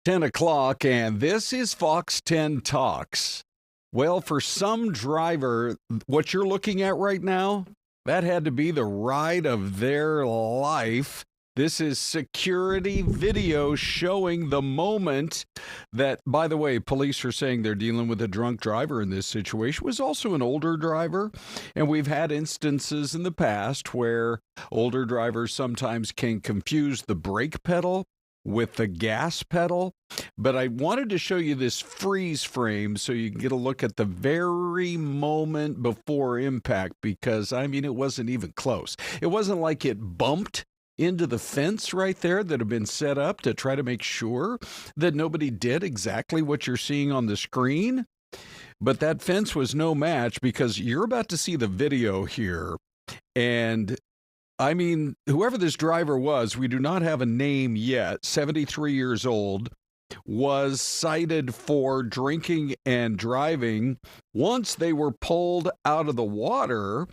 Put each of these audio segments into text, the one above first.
10 o'clock, and this is Fox 10 Talks. Well, for some driver, what you're looking at right now, that had to be the ride of their life. This is security video showing the moment that, by the way, police are saying they're dealing with a drunk driver in this situation, was also an older driver. And we've had instances in the past where older drivers sometimes can confuse the brake pedal with the gas pedal. But I wanted to show you this freeze frame so you can get a look at the very moment before impact, because, I mean, it wasn't even close. It wasn't like it bumped into the fence right there that had been set up to try to make sure that nobody did exactly what you're seeing on the screen. But that fence was no match, because you're about to see the video here. And I mean, whoever this driver was, we do not have a name yet, 73 years old, was cited for drinking and driving once they were pulled out of the water.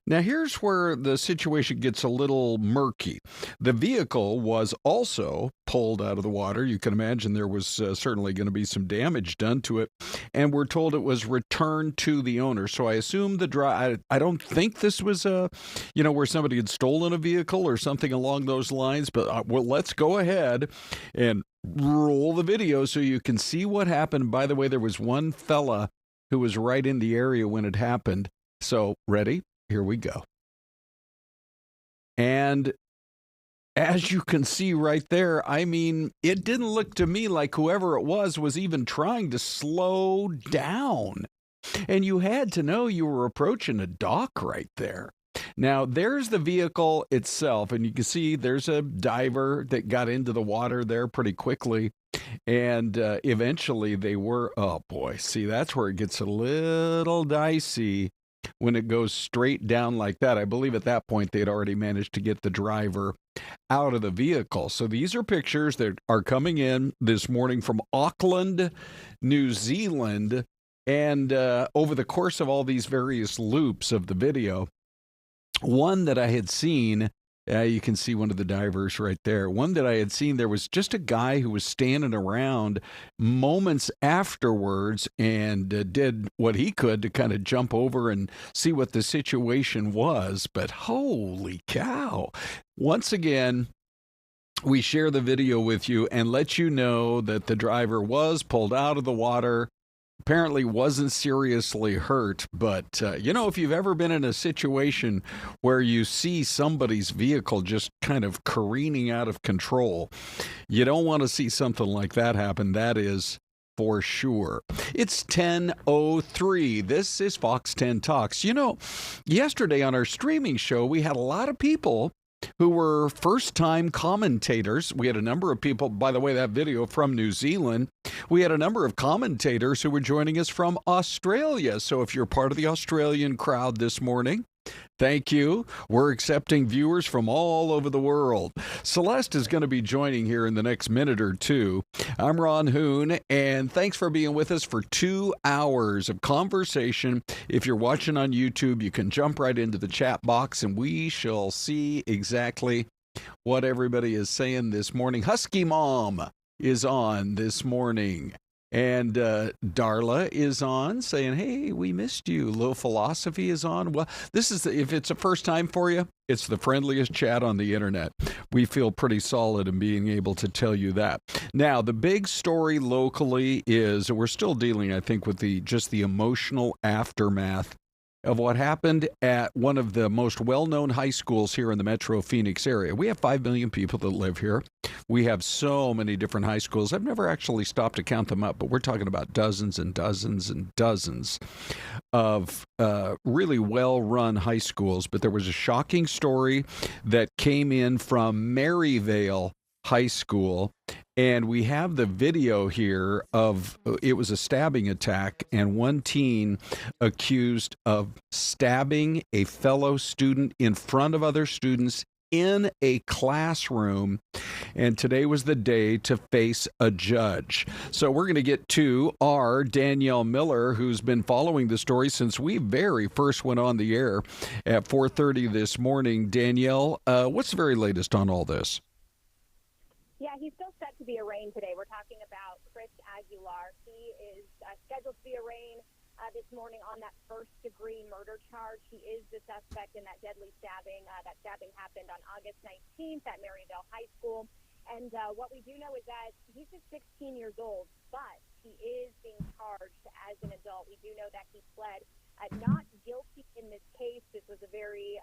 Now, here's where the situation gets a little murky. The vehicle was also pulled out of the water. You can imagine there was certainly going to be some damage done to it. And we're told it was returned to the owner. So I assume I don't think this was where somebody had stolen a vehicle or something along those lines. But well, let's go ahead and roll the video so you can see what happened. By the way, there was one fella who was right in the area when it happened. So, ready? Here we go. And as you can see right there, I mean, it didn't look to me like whoever it was even trying to slow down. And you had to know you were approaching a dock right there. Now, there's the vehicle itself, and you can see there's a diver that got into the water there pretty quickly. And eventually they were, oh boy, see, that's where it gets a little dicey. When it goes straight down like that. I believe at that point they'd already managed to get the driver out of the vehicle. So these are pictures that are coming in this morning from Auckland, New Zealand. And over the course of all these various loops of the video, one that I had seen, you can see one of the divers right there. One that I had seen, there was just a guy who was standing around moments afterwards and did what he could to kind of jump over and see what the situation was. But holy cow. Once again, we share the video with you and let you know that the driver was pulled out of the water. Apparently wasn't seriously hurt, but, if you've ever been in a situation where you see somebody's vehicle just kind of careening out of control, you don't want to see something like that happen. That is for sure. It's 10:03. This is Fox 10 Talks. Yesterday on our streaming show, we had a lot of people who were first-time commentators. We had a number of people, by the way, that video from New Zealand. We had a number of commentators who were joining us from Australia. So if you're part of the Australian crowd this morning, thank you. We're accepting viewers from all over the world. Syleste is going to be joining here in the next minute or two. I'm Ron Hoon, and thanks for being with us for 2 hours of conversation. If you're watching on YouTube, you can jump right into the chat box, and we shall see exactly what everybody is saying this morning. Husky Mom is on this morning. And Darla is on saying, hey, we missed you. Low Philosophy is on. Well, if it's a first time for you, it's the friendliest chat on the internet. We feel pretty solid in being able to tell you that. Now, the big story locally is we're still dealing, I think, with just the emotional aftermath of what happened at one of the most well-known high schools here in the Metro Phoenix area. We have 5 million people that live here. We have so many different high schools. I've never actually stopped to count them up, but we're talking about dozens and dozens and dozens of really well-run high schools. But there was a shocking story that came in from Maryvale High School, and we have the video here of it was a stabbing attack, and one teen accused of stabbing a fellow student in front of other students in a classroom, and today was the day to face a judge. So we're going to get to our Danielle Miller, who's been following the story since we very first went on the air at 4:30 this morning. Danielle, what's the very latest on all this? Yeah, he's still set to be arraigned today. We're talking about Chris Aguilar. He is scheduled to be arraigned this morning on that first-degree murder charge. He is the suspect in that deadly stabbing. That stabbing happened on August 19th at Maryvale High School. And what we do know is that he's just 16 years old, but he is being charged as an adult. We do know that he pled not guilty in this case. This was a very,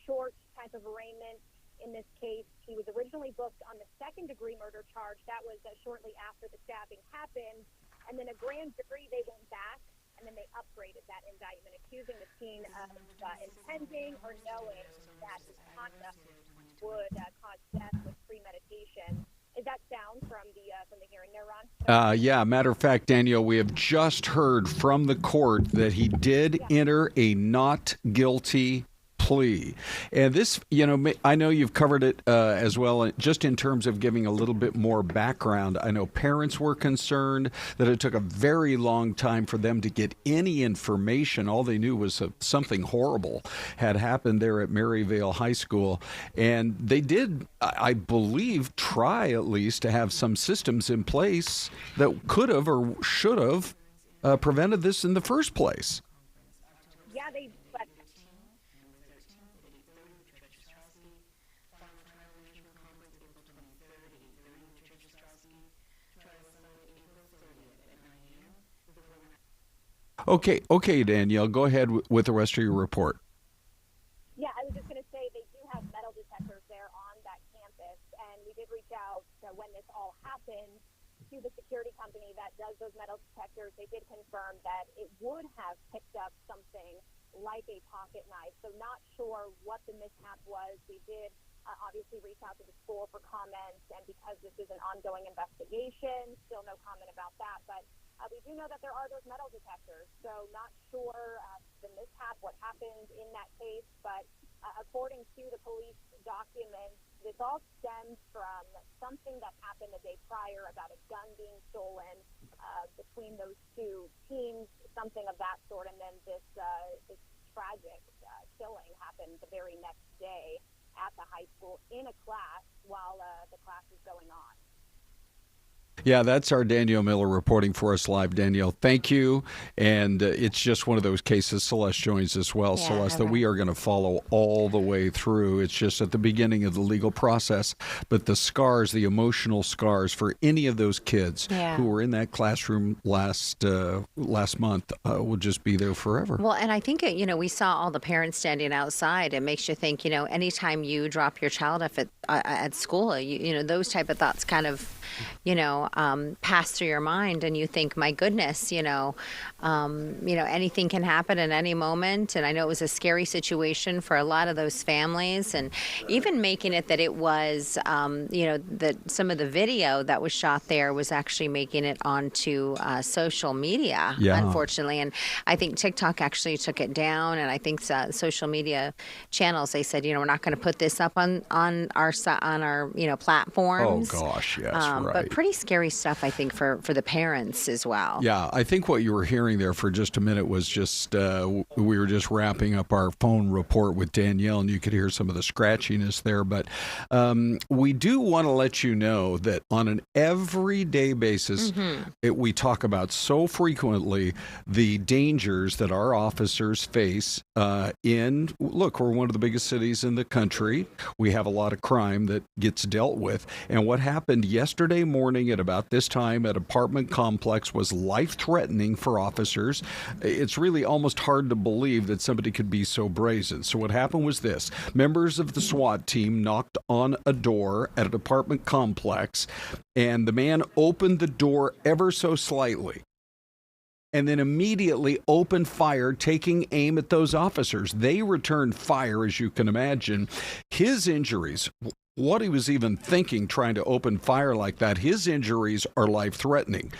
short type of arraignment in this case. He was originally booked on the second-degree murder charge. That was shortly after the stabbing happened. And then a grand jury, they went back, and then they upgraded that indictment, accusing the teen of intending or knowing that his conduct would cause death with premeditation. Is that sound from the hearing there, Ron? Yeah, matter of fact, Danielle, we have just heard from the court that he did enter a not guilty plea. And this, I know you've covered it as well, just in terms of giving a little bit more background. I know parents were concerned that it took a very long time for them to get any information. All they knew was something horrible had happened there at Maryvale High School. And they did, I believe, try at least to have some systems in place that could have or should have prevented this in the first place. Yeah, they. Okay, Danielle, go ahead with the rest of your report. Yeah, I was just going to say they do have metal detectors there on that campus, and we did reach out when this all happened to the security company that does those metal detectors. They did confirm that it would have picked up something like a pocket knife, so not sure what the mishap was. We did obviously reach out to the school for comments, and because this is an ongoing investigation, still no comment about that, but we do know that there are those metal detectors, so not sure the mishap, what happened in that case, but according to the police documents, this all stems from something that happened the day prior about a gun being stolen between those two teams, something of that sort, and then this tragic killing happened the very next day at the high school in a class while the class was going on. Yeah, that's our Danielle Miller reporting for us live. Danielle, thank you. And it's just one of those cases. Celeste joins us well, yeah, Celeste, that we are going to follow all the way through. It's just at the beginning of the legal process. But the scars, the emotional scars for any of those kids who were in that classroom last month will just be there forever. Well, and I think, we saw all the parents standing outside. It makes you think, anytime you drop your child off at school, those type of thoughts kind of, pass through your mind, and you think, my goodness, anything can happen at any moment. And I know it was a scary situation for a lot of those families, and even making it that it was, that some of the video that was shot there was actually making it onto social media, unfortunately. And I think TikTok actually took it down, and I think social media channels, they said, we're not going to put this up on our platforms. Oh gosh, yes, right. But pretty scary stuff, I think, for the parents as well. Yeah, I think what you were hearing there for just a minute was just we were just wrapping up our phone report with Danielle, and you could hear some of the scratchiness there. But we do want to let you know that on an everyday basis, we talk about so frequently the dangers that our officers face look, we're one of the biggest cities in the country. We have a lot of crime that gets dealt with. And what happened yesterday morning at about this time at apartment complex was life-threatening for officers. It's really almost hard to believe that somebody could be so brazen. So what happened was this. Members of the SWAT team knocked on a door at an apartment complex, and the man opened the door ever so slightly and then immediately opened fire, taking aim at those officers. They returned fire, as you can imagine. His injuries, what he was even thinking trying to open fire like that, his injuries are life-threatening.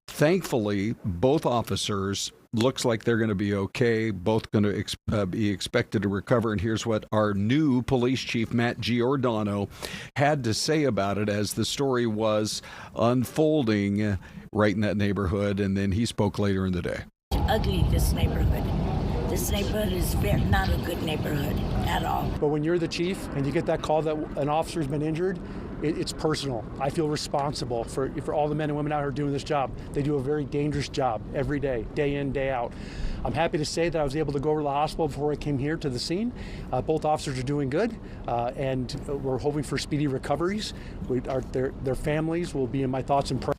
Thankfully, both officers looks like they're going to be okay, both going to be expected to recover. And here's what our new police chief, Matt Giordano, had to say about it as the story was unfolding right in that neighborhood. And then he spoke later in the day. Ugly, this neighborhood. This neighborhood is not a good neighborhood at all. But when you're the chief and you get that call that an officer's been injured, it's personal. I feel responsible for all the men and women out here doing this job. They do a very dangerous job every day in, day out. I'm happy to say that I was able to go over to the hospital before I came here to the scene. Both officers are doing good, and we're hoping for speedy recoveries. Their families will be in my thoughts and prayers.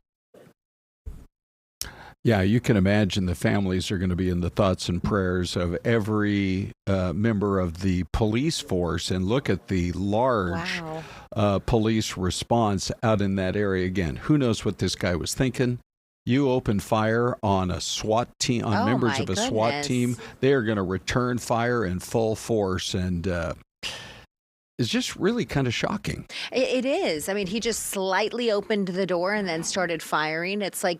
Yeah, you can imagine the families are going to be in the thoughts and prayers of every member of the police force. And look at the large police response out in that area. Again, who knows what this guy was thinking? You open fire on a SWAT team, on members of a SWAT team. They are going to return fire in full force. And it's just really kind of shocking. It is. I mean, he just slightly opened the door and then started firing. It's like,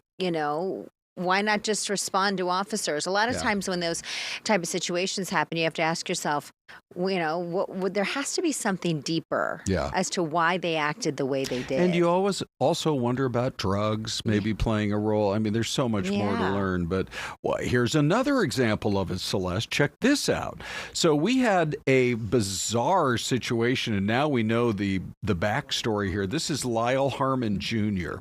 why not just respond to officers? A lot of times when those type of situations happen, you have to ask yourself, there has to be something deeper as to why they acted the way they did. And you always also wonder about drugs maybe playing a role. I mean, there's so much more to learn. But here's another example of it, Celeste. Check this out. So we had a bizarre situation, and now we know the backstory here. This is Lyle Harmon Jr.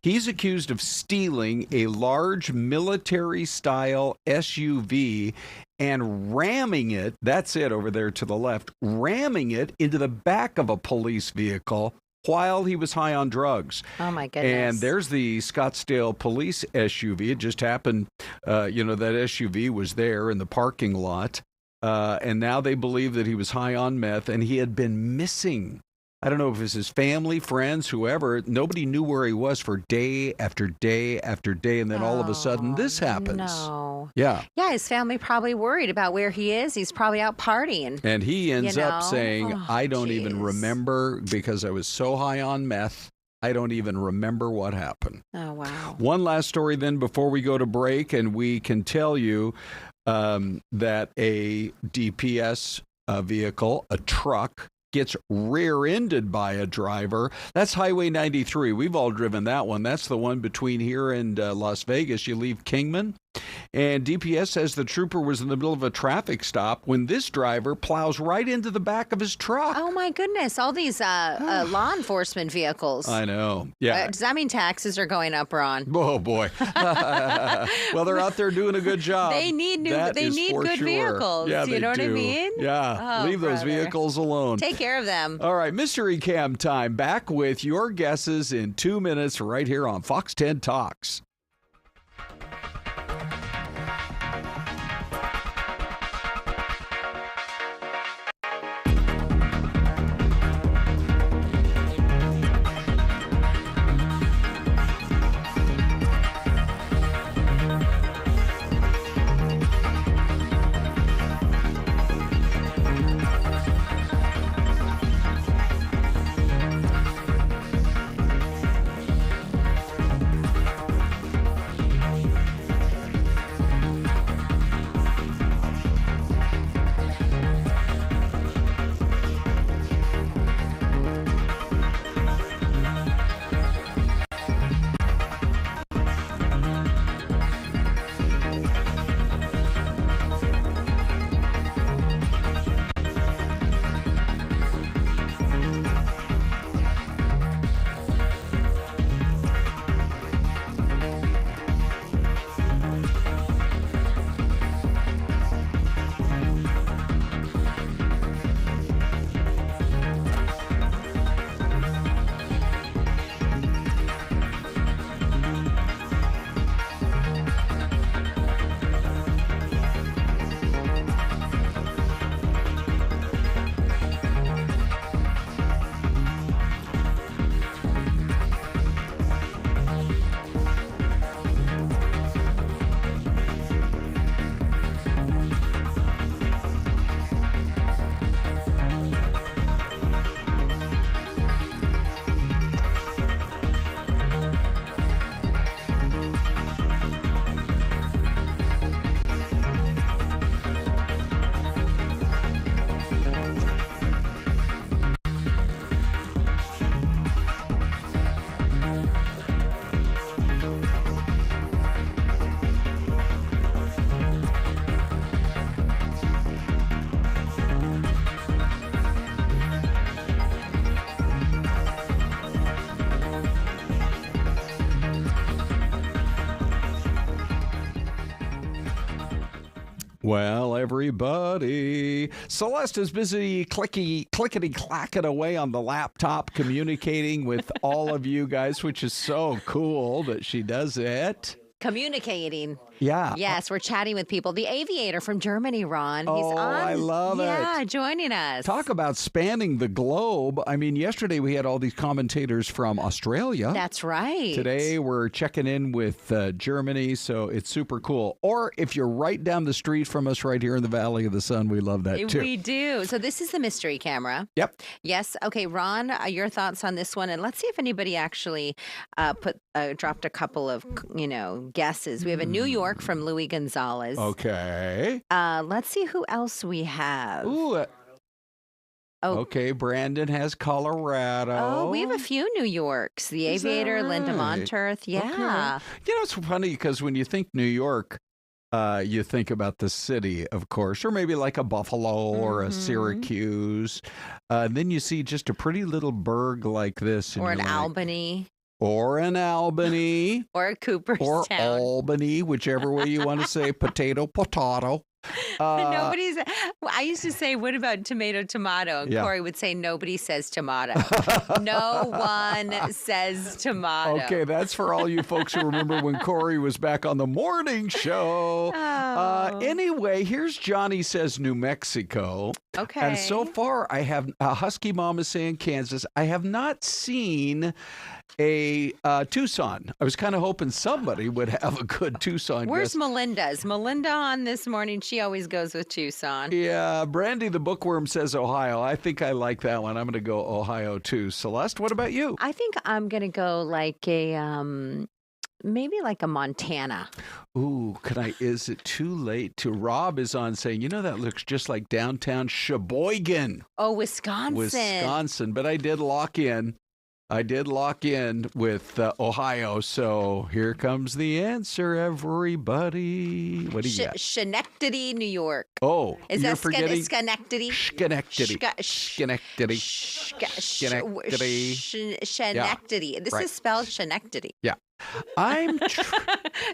He's accused of stealing a large military-style SUV and ramming it, that's it over there to the left, ramming it into the back of a police vehicle while he was high on drugs. Oh, my goodness. And there's the Scottsdale police SUV. It just happened, that SUV was there in the parking lot. And now they believe that he was high on meth and he had been missing. I don't know if it was his family, friends, whoever. Nobody knew where he was for day after day after day. And then all of a sudden this happens. No. Yeah. Yeah, his family probably worried about where he is. He's probably out partying. And he ends up saying, I don't even remember because I was so high on meth. I don't even remember what happened. Oh, wow. One last story then before we go to break. And we can tell you that a DPS vehicle, a truck, gets rear-ended by a driver. That's Highway 93. We've all driven that one. That's the one between here and Las Vegas. You leave Kingman. And DPS says the trooper was in the middle of a traffic stop when this driver plows right into the back of his truck. Oh, my goodness. All these law enforcement vehicles. I know. Yeah. Does that mean taxes are going up, Ron? Oh, boy. Well, they're out there doing a good job. They need good vehicles. Yeah, you know what I mean? Yeah. Oh, leave those vehicles alone. Take care of them. All right. Mystery Cam time. Back with your guesses in 2 minutes right here on Fox 10 Talks. Well, everybody, Syleste is busy clickety-clacking away on the laptop, communicating with all of you guys, which is so cool that she does it. Communicating. Yeah. Yes, we're chatting with people. The aviator from Germany, Ron. He's on. I love it. Yeah, joining us. Talk about spanning the globe. I mean, yesterday we had all these commentators from Australia. That's right. Today we're checking in with Germany, so it's super cool. Or if you're right down the street from us right here in the Valley of the Sun, we love that too. We do. So this is the mystery camera. Yep. Yes. Okay, Ron, your thoughts on this one, and let's see if anybody actually dropped a couple of guesses. We have a New York from Louis Gonzalez. Okay. Let's see who else we have. Ooh. Okay, Brandon has Colorado. Oh, we have a few New Yorks. The Aviator, Linda Monterth. Yeah. Okay. It's funny because when you think New York, you think about the city, of course, or maybe like a Buffalo or a Syracuse. Then you see just a pretty little burg like this. Or an Albany. Or an Albany. Or a Cooperstown. Or Albany, whichever way you want to say, potato. I used to say, what about tomato? And Corey would say, nobody says tomato. No one says tomato. Okay, that's for all you folks who remember when Corey was back on the morning show. Anyway, here's Johnny says New Mexico. Okay. And so far, I have Husky Mom is saying Kansas. I have not seen a Tucson. I was kind of hoping somebody would have a good Tucson. Where's Melinda? Is Melinda on this morning? She always goes with Tucson. Yeah, Brandy the Bookworm says Ohio. I think I like that one. I'm going to go Ohio too. Syleste, what about you? I think I'm going to go like maybe like a Montana. Ooh, is it too late Rob is on saying, that looks just like downtown Sheboygan. Oh, Wisconsin. But I did lock in with Ohio, so here comes the answer, everybody. What do you got? Schenectady, New York. Oh, is you're that forgetting Schenectady? Schenectady. Schenectady. Yeah, This right. is spelled Schenectady. Yeah.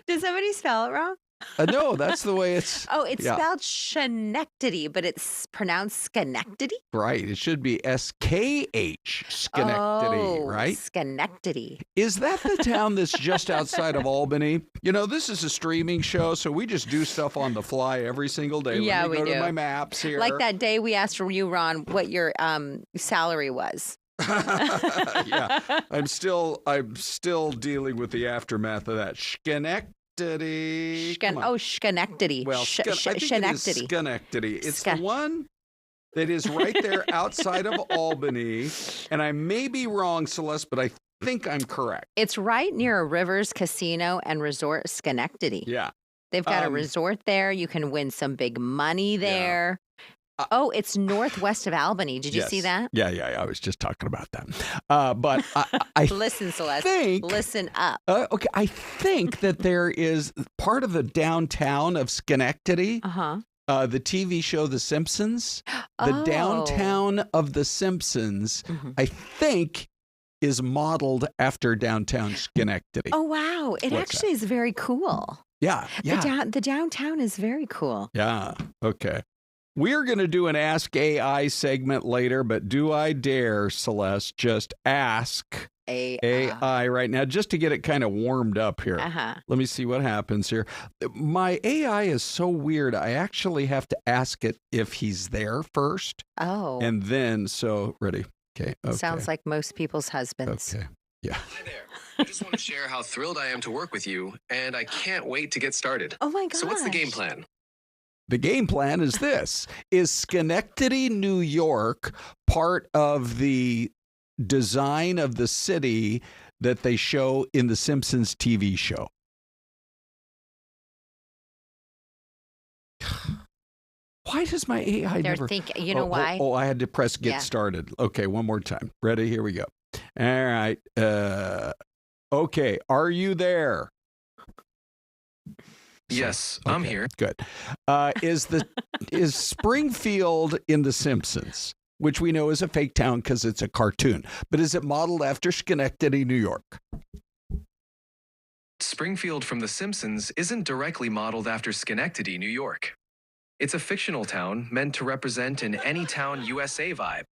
Did somebody spell it wrong? No, that's the way it's. Oh, it's spelled Schenectady, but it's pronounced Schenectady? Right. It should be S-K-H, Schenectady, right? Schenectady. Is that the town that's just outside of Albany? This is a streaming show, so we just do stuff on the fly every single day. Yeah, Let me we go do. to my maps here. Like that day we asked you, Ron, what your salary was. Yeah, I'm still dealing with the aftermath of that. Schenectady. Schenectady. Well, I think Schenectady. it is Schenectady. It's the one that is right there outside of Albany, and I may be wrong, Syleste, but I think I'm correct. It's right near a Rivers Casino and Resort, Schenectady. Yeah. They've got a resort there. You can win some big money there. It's northwest of Albany. Did you see that? Yeah. I was just talking about that. But I listen, Syleste. Listen up. Okay, I think that there is part of the downtown of Schenectady. The TV show The Simpsons. The downtown of The Simpsons, I think, is modeled after downtown Schenectady. Oh, wow. It actually is very cool. Yeah. The downtown is very cool. Yeah. Okay. We're going to do an Ask AI segment later, but do I dare, Syleste, just ask AI right now, just to get it kind of warmed up here. Let me see what happens here. My AI is so weird. I actually have to ask it if he's there first. Oh. And then, ready? Okay. Sounds like most people's husbands. Okay. Yeah. Hi there. I just want to share how thrilled I am to work with you, and I can't wait to get started. Oh my gosh. So what's the game plan? The game plan is this. Is Schenectady, New York, part of the design of the city that they show in the Simpsons TV show? Why does my AI They're never... thinking, you know why? Oh, I had to press get started. Okay, one more time. Ready? Here we go. All right. Okay, are you there? Yes, I'm here. Good. Is Springfield in The Simpsons, which we know is a fake town because it's a cartoon, but is it modeled after Schenectady, New York? Springfield from The Simpsons isn't directly modeled after Schenectady, New York. It's a fictional town meant to represent an Anytown USA vibe.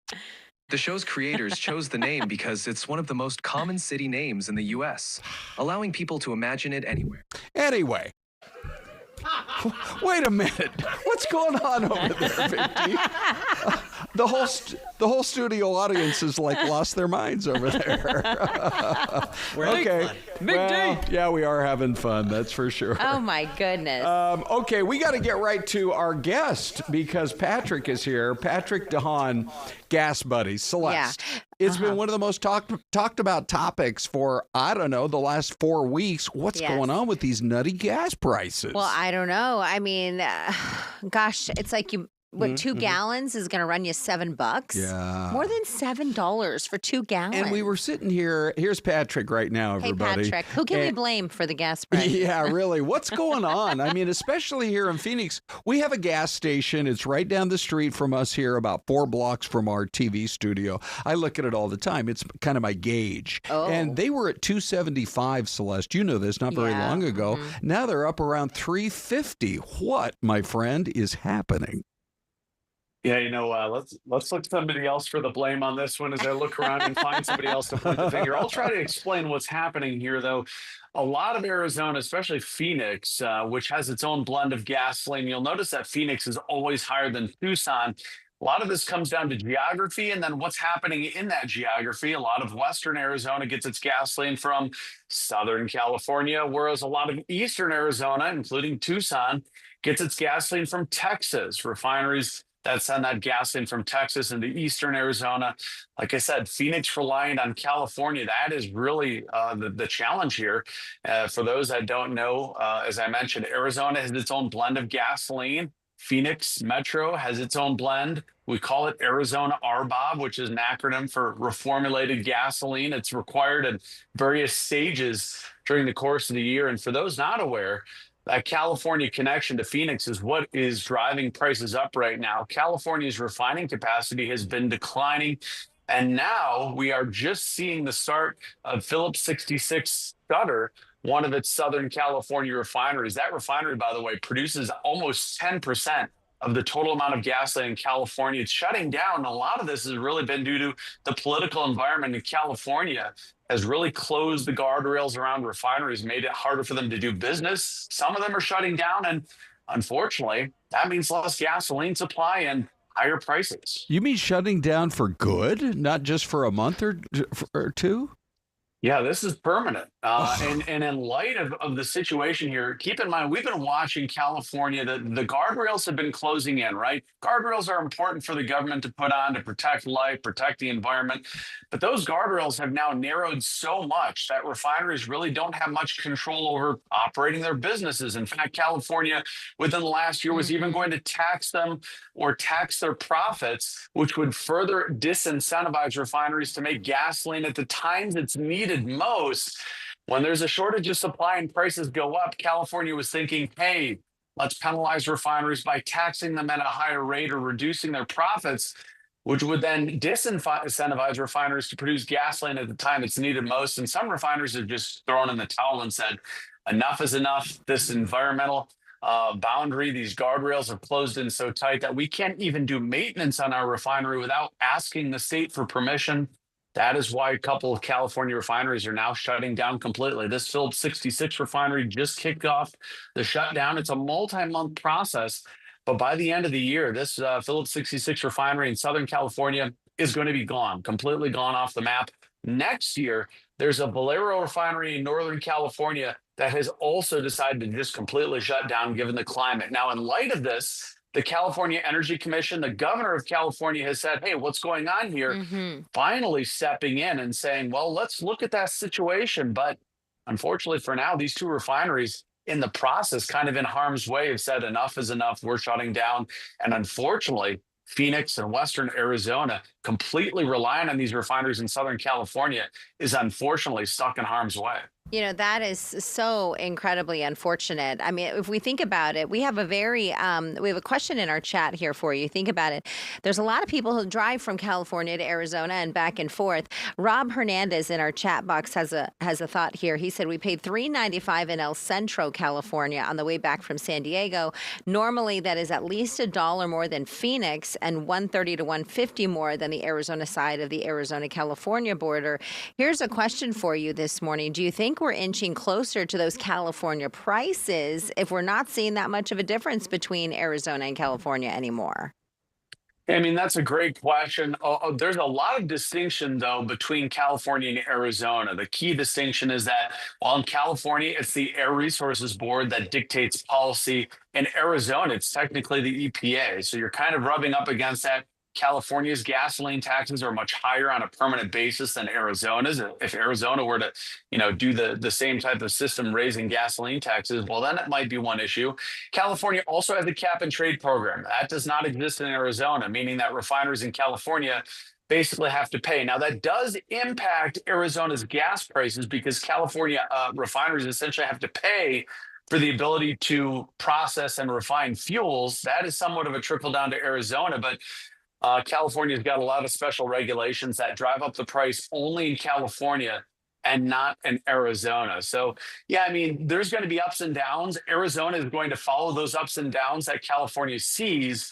The show's creators chose the name because it's one of the most common city names in the U.S., allowing people to imagine it anywhere. Anyway. Wait a minute. What's going on over there, Vicky? The whole studio audience has lost their minds over there. Okay. Big day. Yeah, we are having fun. That's for sure. Oh my goodness. Okay, we got to get right to our guest because Patrick is here. Patrick Haan, GasBuddy, Syleste. Yeah. It's been one of the most talked about topics for, I don't know, the last 4 weeks. What's going on with these nutty gas prices? Well, I don't know. I mean, gosh, it's like 2 gallons is going to run you $7. Yeah. More than $7 for 2 gallons. And we were sitting here. Here's Patrick right now, everybody. Hey, Patrick. Who can we blame for the gas price? Yeah, really. What's going on? I mean, especially here in Phoenix, we have a gas station. It's right down the street from us here, about 4 blocks from our TV studio. I look at it all the time. It's kind of my gauge. Oh. And they were at $2.75, Syleste. You know this, not very long ago. Now they're up around $3.50. What, my friend, is happening? Yeah, let's look somebody else for the blame on this one as I look around and find somebody else to point the finger. I'll try to explain what's happening here, though. A lot of Arizona, especially Phoenix, which has its own blend of gasoline, you'll notice that Phoenix is always higher than Tucson. A lot of this comes down to geography and then what's happening in that geography. A lot of Western Arizona gets its gasoline from Southern California, whereas a lot of Eastern Arizona, including Tucson, gets its gasoline from Texas. Refineries that send that gasoline from Texas into Eastern Arizona. Like I said, Phoenix reliant on California. That is really the challenge here. For those that don't know, as I mentioned, Arizona has its own blend of gasoline. Phoenix Metro has its own blend. We call it Arizona RBOB, which is an acronym for reformulated gasoline. It's required at various stages during the course of the year. And for those not aware, that California connection to Phoenix is what is driving prices up right now. California's refining capacity has been declining, and now we are just seeing the start of Phillips 66 shutter, one of its Southern California refineries. That refinery, by the way, produces almost 10% of the total amount of gasoline in California. It's shutting down. A lot of this has really been due to the political environment in California has really closed the guardrails around refineries, made it harder for them to do business. Some of them are shutting down, and unfortunately, that means less gasoline supply and higher prices. You mean shutting down for good, not just for a month or two? Yeah, this is permanent. And in light of the situation here, keep in mind, we've been watching California. The guardrails have been closing in, right? Guardrails are important for the government to put on to protect life, protect the environment. But those guardrails have now narrowed so much that refineries really don't have much control over operating their businesses. In fact, California within the last year was even going to tax them or tax their profits, which would further disincentivize refineries to make gasoline at the times it's needed most. When there's a shortage of supply and prices go up, California was thinking, hey, let's penalize refineries by taxing them at a higher rate or reducing their profits, which would then disincentivize refineries to produce gasoline at the time it's needed most. And some refineries have just thrown in the towel and said, enough is enough. This environmental boundary, these guardrails have closed in so tight that we can't even do maintenance on our refinery without asking the state for permission. That is why a couple of California refineries are now shutting down completely. This Phillips 66 refinery just kicked off the shutdown. It's a multi-month process, but by the end of the year, this Phillips 66 refinery in Southern California is going to be gone, completely gone off the map. Next year, there's a Valero refinery in Northern California that has also decided to just completely shut down given the climate. Now, in light of this, the California Energy Commission, the governor of California has said, hey, what's going on here? Finally stepping in and saying, well, let's look at that situation. But unfortunately for now, these two refineries in the process, kind of in harm's way, have said enough is enough. We're shutting down. And unfortunately, Phoenix and Western Arizona, completely relying on these refineries in Southern California, is unfortunately stuck in harm's way. You know, that is so incredibly unfortunate. I mean, if we think about it, we have a question in our chat here for you. Think about it. There's a lot of people who drive from California to Arizona and back and forth. Rob Hernandez in our chat box has a thought here. He said, we paid $3.95 in El Centro, California on the way back from San Diego. Normally, that is at least $1 more than Phoenix and $1.30 to $1.50 more than the Arizona side of the Arizona-California border. Here's a question for you this morning. Do you think we're inching closer to those California prices if we're not seeing that much of a difference between Arizona and California anymore? I mean, that's a great question. There's a lot of distinction, though, between California and Arizona. The key distinction is that while in California, it's the Air Resources Board that dictates policy. In Arizona, it's technically the EPA. So you're kind of rubbing up against that. California's gasoline taxes are much higher on a permanent basis than Arizona's. If Arizona were to, do the same type of system raising gasoline taxes, well, then it might be one issue. California also has a cap and trade program. That does not exist in Arizona, meaning that refineries in California basically have to pay. Now, that does impact Arizona's gas prices because California refineries essentially have to pay for the ability to process and refine fuels. That is somewhat of a trickle down to Arizona, but California's got a lot of special regulations that drive up the price only in California and not in Arizona. So, yeah, I mean, there's going to be ups and downs. Arizona is going to follow those ups and downs that California sees,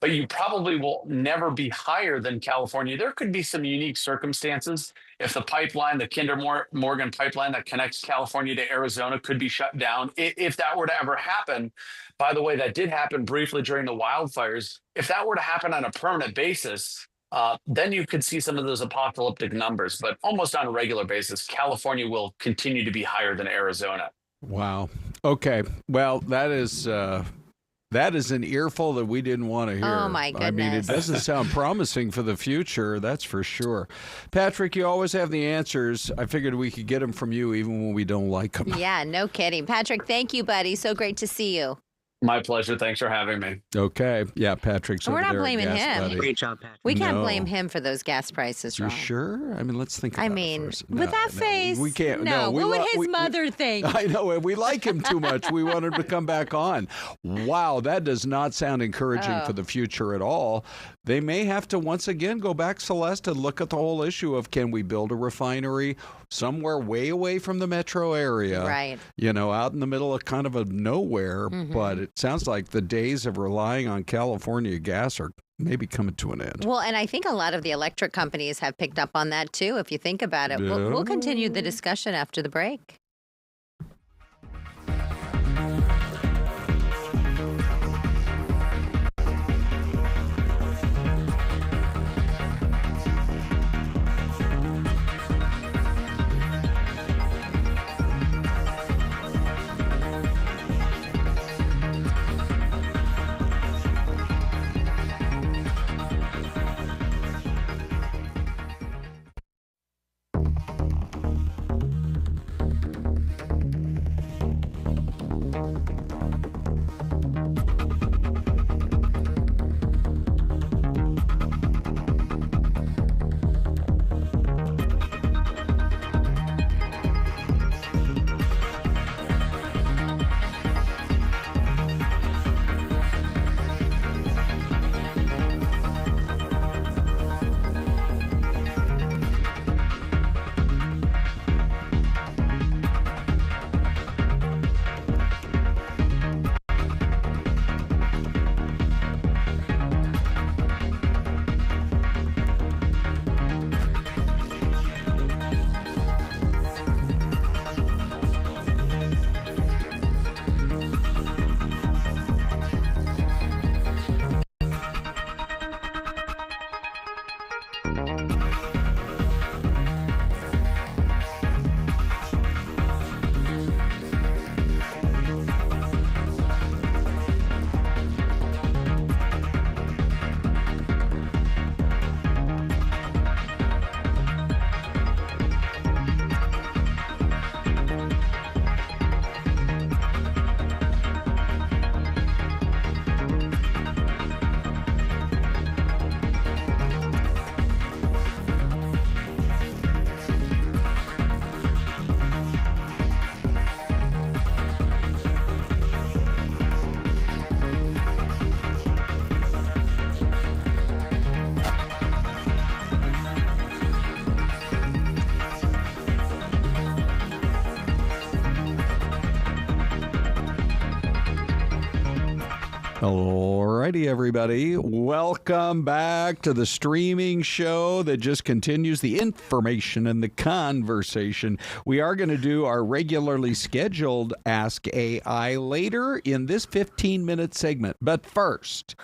but you probably will never be higher than California. There could be some unique circumstances. If the pipeline, the Kinder Morgan pipeline that connects California to Arizona could be shut down, if that were to ever happen, by the way, that did happen briefly during the wildfires. If that were to happen on a permanent basis, then you could see some of those apocalyptic numbers. But almost on a regular basis, California will continue to be higher than Arizona. Wow. Okay. Well, that is an earful that we didn't want to hear. Oh, my goodness. I mean, it doesn't sound promising for the future, that's for sure. Patrick, you always have the answers. I figured we could get them from you even when we don't like them. Yeah, no kidding. Patrick, thank you, buddy. So great to see you. My pleasure. Thanks for having me. Okay. Yeah, Patrick's over there. We're not blaming him. Great job, Patrick. We can't blame him for those gas prices, Ron. You sure? I mean, let's think about it first. With that face, we can't. No, what would his mother think? I know. We like him too much. We want him to come back on. Wow, that does not sound encouraging for the future at all. They may have to once again go back, Syleste, and look at the whole issue of can we build a refinery somewhere way away from the metro area? Right. Out in the middle of kind of a nowhere. Mm-hmm. But it sounds like the days of relying on California gas are maybe coming to an end. Well, and I think a lot of the electric companies have picked up on that too, if you think about it. Yeah. We'll continue the discussion after the break. Alrighty, everybody. Welcome back to the streaming show that just continues the information and the conversation. We are going to do our regularly scheduled Ask AI later in this 15-minute segment. But first,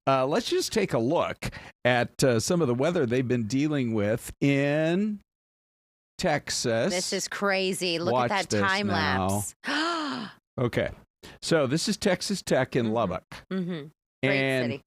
let's just take a look at some of the weather they've been dealing with in Texas. This is crazy. Look Watch at that this time now. lapse. Okay. So this is Texas Tech in Lubbock. Mm-hmm. Great And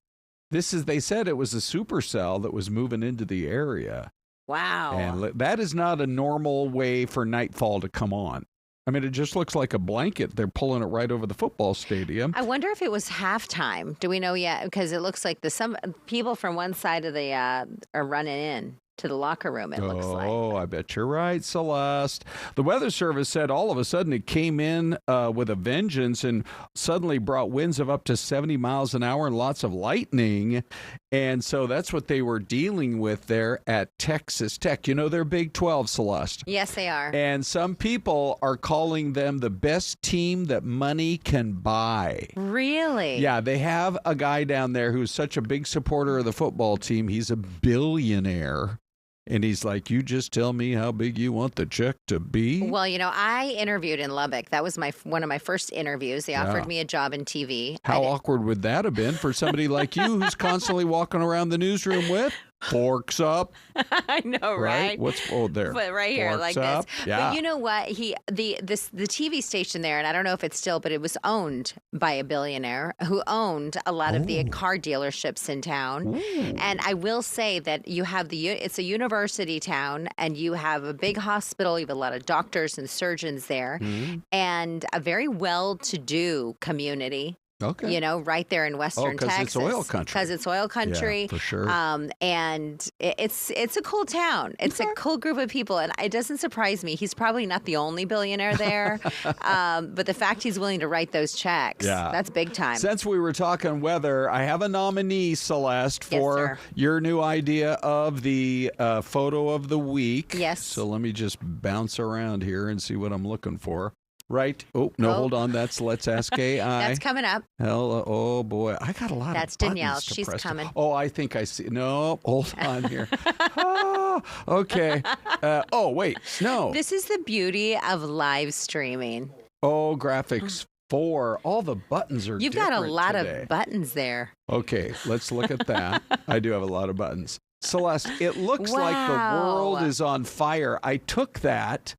city. they said it was a supercell that was moving into the area. Wow. And that is not a normal way for nightfall to come on. I mean, it just looks like a blanket. They're pulling it right over the football stadium. I wonder if it was halftime. Do we know yet? Because it looks like some people from one side of the are running in to the locker room, it looks like. Oh, I bet you're right, Celeste. The Weather Service said all of a sudden it came in with a vengeance and suddenly brought winds of up to 70 miles an hour and lots of lightning. And so that's what they were dealing with there at Texas Tech. You know, they're Big 12, Celeste. Yes, they are. And some people are calling them the best team that money can buy. Really? Yeah, they have a guy down there who's such a big supporter of the football team. He's a billionaire. And he's like, you just tell me how big you want the check to be? Well, you know, I interviewed in Lubbock. That was one of my first interviews. They offered me a job in TV. How awkward would that have been for somebody like you who's constantly walking around the newsroom with forks up? I know, right? What's there? But right here, Forks like up. this. Yeah. But you know what? The TV station there, and I don't know if it's still, but it was owned by a billionaire who owned a lot of the car dealerships in town. Ooh. And I will say that you have it's a university town, and you have a big hospital. You have a lot of doctors and surgeons there, and a very well-to-do community. Okay. You know, right there in Western Texas. It's oil country. Because it's oil country. Yeah, for sure. And it's a cool town. It's a cool group of people. And it doesn't surprise me. He's probably not the only billionaire there. But the fact he's willing to write those checks, that's big time. Since we were talking weather, I have a nominee, Celeste, Yes, for sir. your new idea of the photo of the week. Yes. So let me just bounce around here and see what I'm looking for. Right. Oh, no, hold on. That's Let's Ask AI. That's coming up. Oh, boy. I got a lot That's of buttons Danielle. to She's press. coming. Oh, I think I see. No, hold on here. Okay. Oh, wait. No. This is the beauty of live streaming. Oh, graphics 4. All the buttons are You've got a different lot today. of buttons there. Okay, let's look at that. I do have a lot of buttons. Celeste, it looks like the Wow. world is on fire. I took that.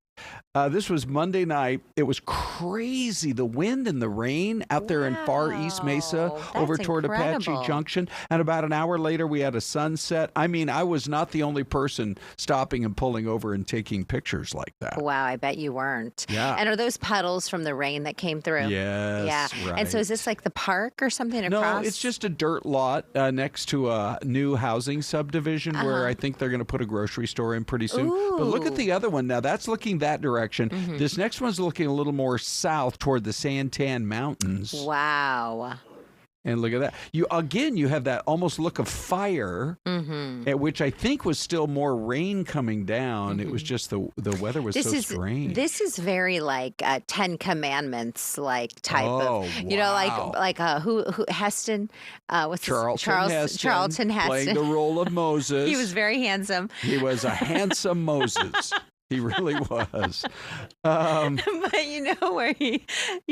This was Monday night. It was crazy. The wind and the rain out there in far East Mesa Wow, over that's toward incredible. Apache Junction. And about an hour later, we had a sunset. I mean, I was not the only person stopping and pulling over and taking pictures like that. Wow, I bet you weren't. Yeah. And are those puddles from the rain that came through? Yes, Yeah. right. And so is this like the park or something No, across? it's just a dirt lot next to a new housing subdivision where I think they're going to put a grocery store in pretty soon. But look at the other one now. That's looking that direction. This next one's looking a little more south toward the Santan Mountains. Wow. And look at that. You have that almost look of fire, at which I think was still more rain coming down. It was just the weather was so strange. This is very like 10 Commandments like type of, you know, wow. like who Heston, what's Charlton Charlton Heston playing the role of Moses. He was very handsome. He was a handsome Moses. He really was. But you know where he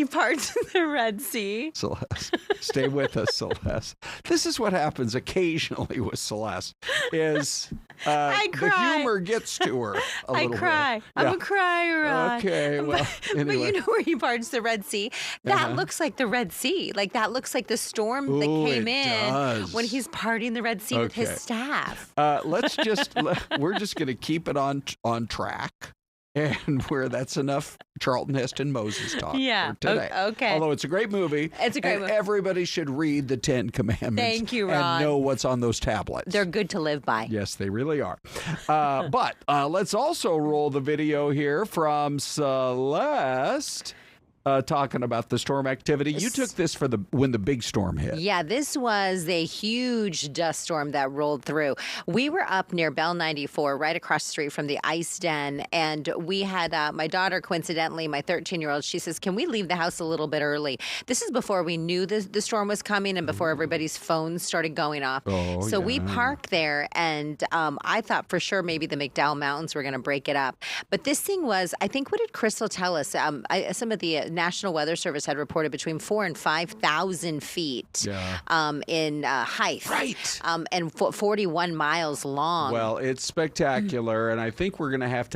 parts in the Red Sea? Celeste, stay with us, Celeste. This is what happens occasionally with Celeste. Is I the cry. humor gets to her a little I cry. bit. I'm Yeah. a crier. Ron. Okay, well, But anyway. you know where he parts the Red Sea? That looks like the Red Sea. Like that looks like the storm that Ooh, came it in does. when he's parting the Red Sea with his Okay. staff. We're just going to keep it on track. And where that's enough Charlton Heston Moses talk Yeah, for today. okay. Although it's a great movie. It's a great and movie. Everybody should read the 10 Commandments. Thank you, Ron. And know what's on those tablets. They're good to live by. Yes, they really are. But let's also roll the video here from Syleste talking about the storm activity. You took this for when the big storm hit. Yeah, this was a huge dust storm that rolled through. We were up near Bell 94, right across the street from the Ice Den, and we had my daughter, coincidentally, my 13-year-old, she says, can we leave the house a little bit early? This is before we knew the storm was coming and before everybody's phones started going off. So we parked there, and I thought for sure maybe the McDowell Mountains were going to break it up. But this thing was, I think, what did Crystal tell us? Some of the National Weather Service had reported between 4,000 and 5,000 feet in height. Right. And 41 miles long. Well, it's spectacular, and I think we're going to have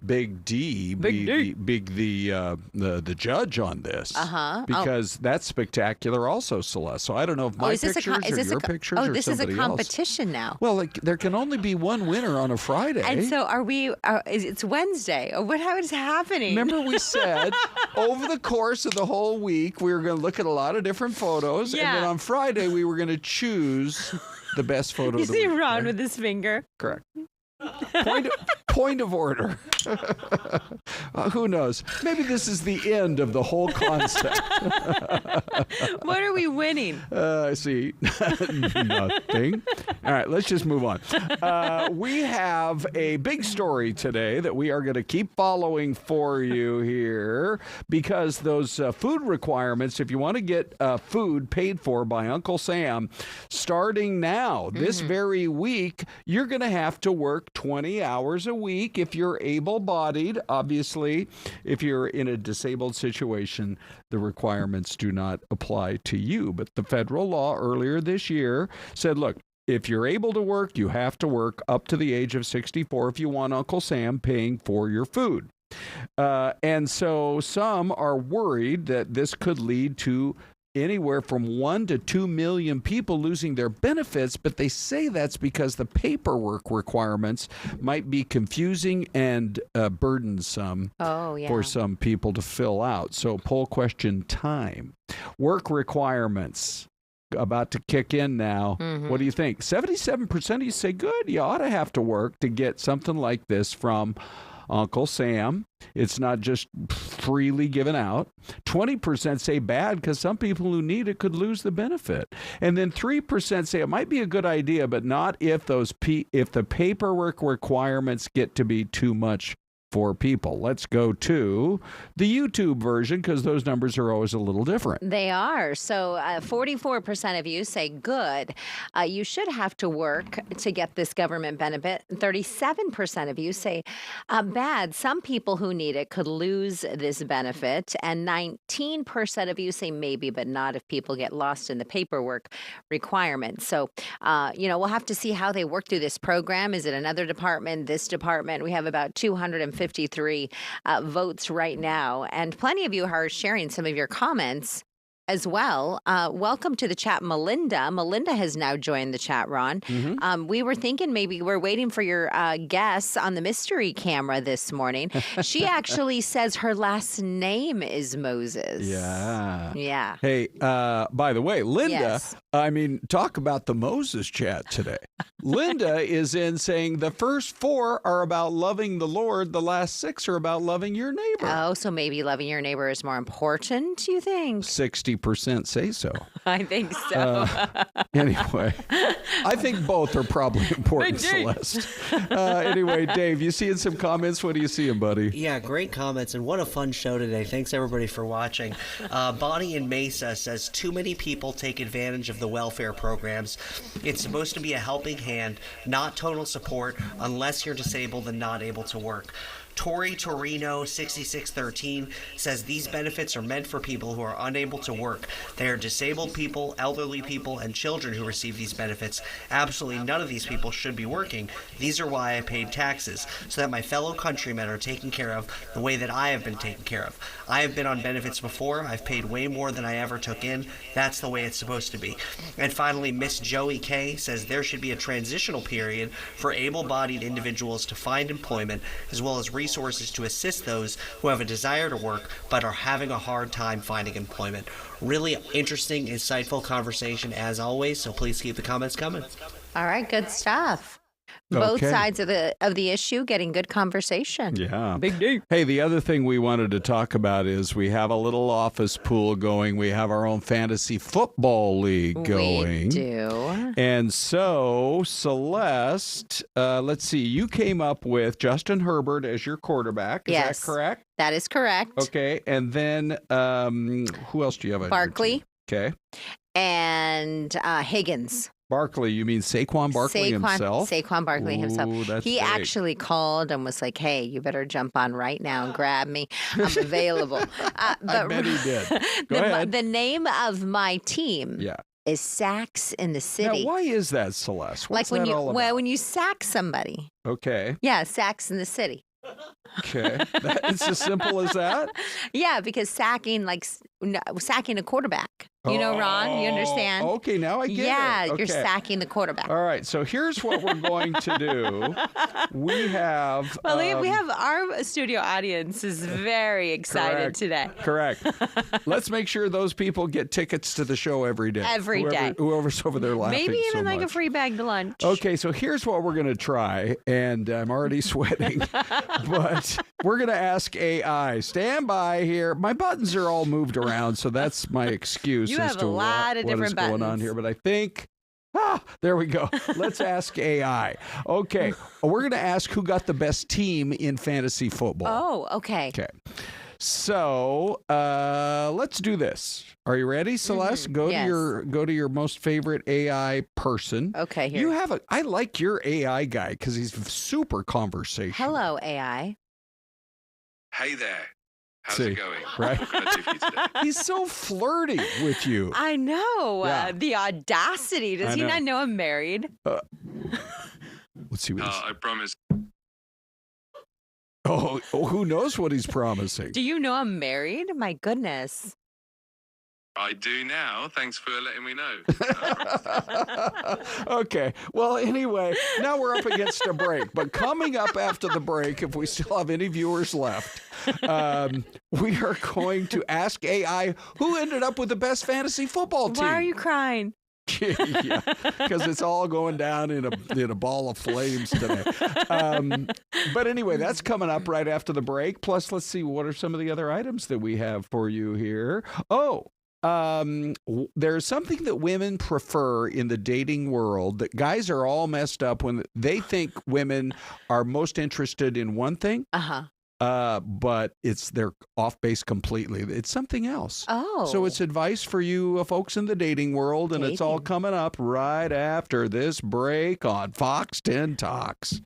Big D be the judge on this. Because that's spectacular also, Celeste. So I don't know if my pictures or your pictures or somebody else. Oh, this is a competition now. Well, there can only be one winner on a Friday. And so it's Wednesday. What is happening? Remember we said over the course of the whole week, we were going to look at a lot of different photos. And then on Friday, we were going to choose the best photo of the week. You see Ron with his finger. Correct. Point of order. Who knows? Maybe this is the end of the whole concept. What are we winning? I see. Nothing. All right, let's just move on. We have a big story today that we are going to keep following for you here because those food requirements, if you want to get food paid for by Uncle Sam, starting now, this very week, you're going to have to work 20 hours a week if you're able-bodied. Obviously, if you're in a disabled situation, the requirements do not apply to you. But the federal law earlier this year said, look, if you're able to work, you have to work up to the age of 64 if you want Uncle Sam paying for your food. And so some are worried that this could lead to anywhere from 1 to 2 million people losing their benefits, but they say that's because the paperwork requirements might be confusing and burdensome for some people to fill out. So poll question time. Work requirements about to kick in now. What do you think? 77% of you say good. You ought to have to work to get something like this from Uncle Sam. It's not just freely given out. 20% say bad because some people who need it could lose the benefit. And then 3% say it might be a good idea, but not if if the paperwork requirements get to be too much for people. Let's go to the YouTube version because those numbers are always a little different. They are. So 44% of you say good. You should have to work to get this government benefit. 37% of you say bad. Some people who need it could lose this benefit. And 19% of you say maybe, but not if people get lost in the paperwork requirements. So, we'll have to see how they work through this program. Is it another department, this department? We have about 253 votes right now. And plenty of you are sharing some of your comments as well. Welcome to the chat, Melinda. Melinda has now joined the chat, Ron. We were thinking maybe we're waiting for your guess on the mystery camera this morning. She actually says her last name is Moses. Yeah. Hey, by the way, Linda, talk about the Moses chat today. Linda is in saying the first 4 are about loving the Lord. The last 6 are about loving your neighbor. Oh, so maybe loving your neighbor is more important, you think? 60% say so. I think so. Anyway, I think both are probably important, Celeste. Anyway, Dave, you seeing some comments? What are you seeing, buddy? Yeah, great comments, and what a fun show today. Thanks, everybody, for watching. Bonnie in Mesa says, too many people take advantage of the welfare programs. It's supposed to be a helping hand, not total support, unless you're disabled and not able to work. Tori Torino 6613 says these benefits are meant for people who are unable to work. They are disabled people, elderly people, and children who receive these benefits. Absolutely none of these people should be working. These are why I paid taxes, so that my fellow countrymen are taken care of the way that I have been taken care of. I have been on benefits before. I've paid way more than I ever took in. That's the way it's supposed to be. And finally, Miss Joey K says there should be a transitional period for able-bodied individuals to find employment, as well as resources to assist those who have a desire to work but are having a hard time finding employment. Really interesting, insightful conversation as always, so please keep the comments coming. All right, good stuff. Both Okay. sides of the issue getting good conversation. Yeah. Big deal. Hey, the other thing we wanted to talk about is we have a little office pool going. We have our own fantasy football league going. We do. And so, Celeste, let's see, you came up with Justin Herbert as your quarterback. Is Yes. that correct? That is correct. Okay. And then who else do you have on your Barkley. team? Okay. And Higgins. Barkley, you mean Saquon Barkley himself? Saquon Barkley himself. Ooh, that's He big. actually called and was like, "Hey, you better jump on right now and grab me. I'm available." I bet he did. Go ahead. The name of my team Yeah. is Sacks in the City. Now, why is that, Celeste? What's like when that you all about? when you sack somebody. Okay. Yeah, Sacks in the City. Okay. It's as simple as that? Yeah, because sacking a quarterback. You know, Ron, you understand? Okay, now I get it. Yeah, Okay. you're sacking the quarterback. All right, so here's what we're going to do. We have... Well, we have our studio audience is very excited today. Correct. Let's make sure those people get tickets to the show every day. Every day. Whoever's over there laughing Maybe even so like a much. free bag to lunch. Okay, so here's what we're going to try, and I'm already sweating, but we're going to ask AI. Stand by here. My buttons are all moved around, so that's my excuse You as have to a lot of what is different going on buttons. here, but I think... there we go. Let's ask AI. Okay, we're going to ask who got the best team in fantasy football. Oh, okay. Okay. So let's do this. Are you ready, Celeste? Go Yes. to your most favorite AI person. Okay, here. You have I like your AI guy because he's super conversational. Hello, AI. Hey there. How's See, it going? right? What can I do for you today? He's so flirty with you. I know. Yeah. The audacity. Does I he know. not know I'm married? Let's see what he's... I promise. Oh, who knows what he's promising? Do you know I'm married? My goodness. I do now. Thanks for letting me know. Okay. Well, anyway, now we're up against a break. But coming up after the break, if we still have any viewers left, we are going to ask AI who ended up with the best fantasy football team. Why are you crying? Yeah, because it's all going down in a ball of flames today. But anyway, that's coming up right after the break. Plus, let's see, what are some of the other items that we have for you here? Oh, there's something that women prefer in the dating world that guys are all messed up when they think women are most interested in one thing. But they're off base completely. It's something else. Oh. So it's advice for you folks in the dating world, and it's all coming up right after this break on Fox 10 Talks.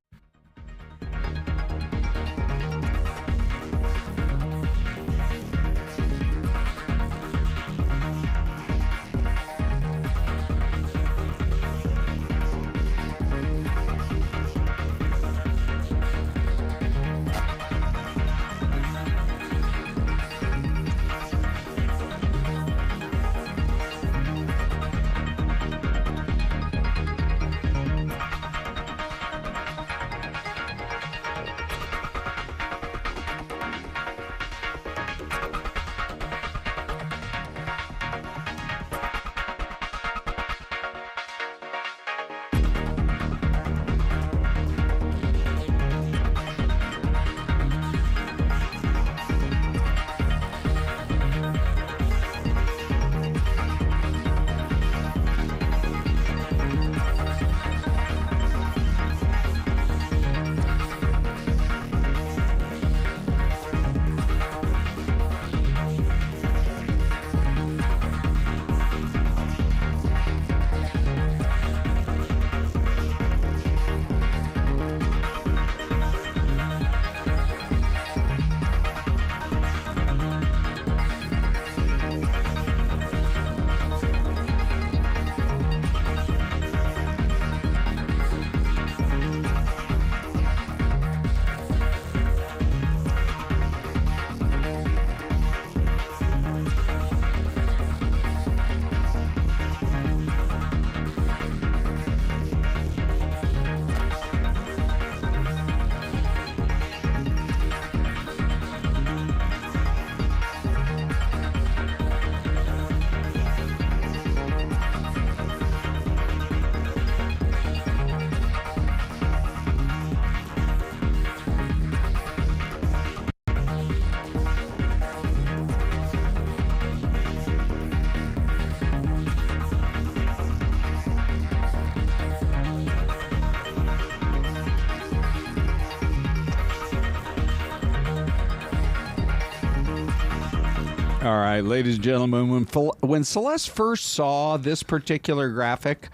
All right, ladies and gentlemen, when Celeste first saw this particular graphic,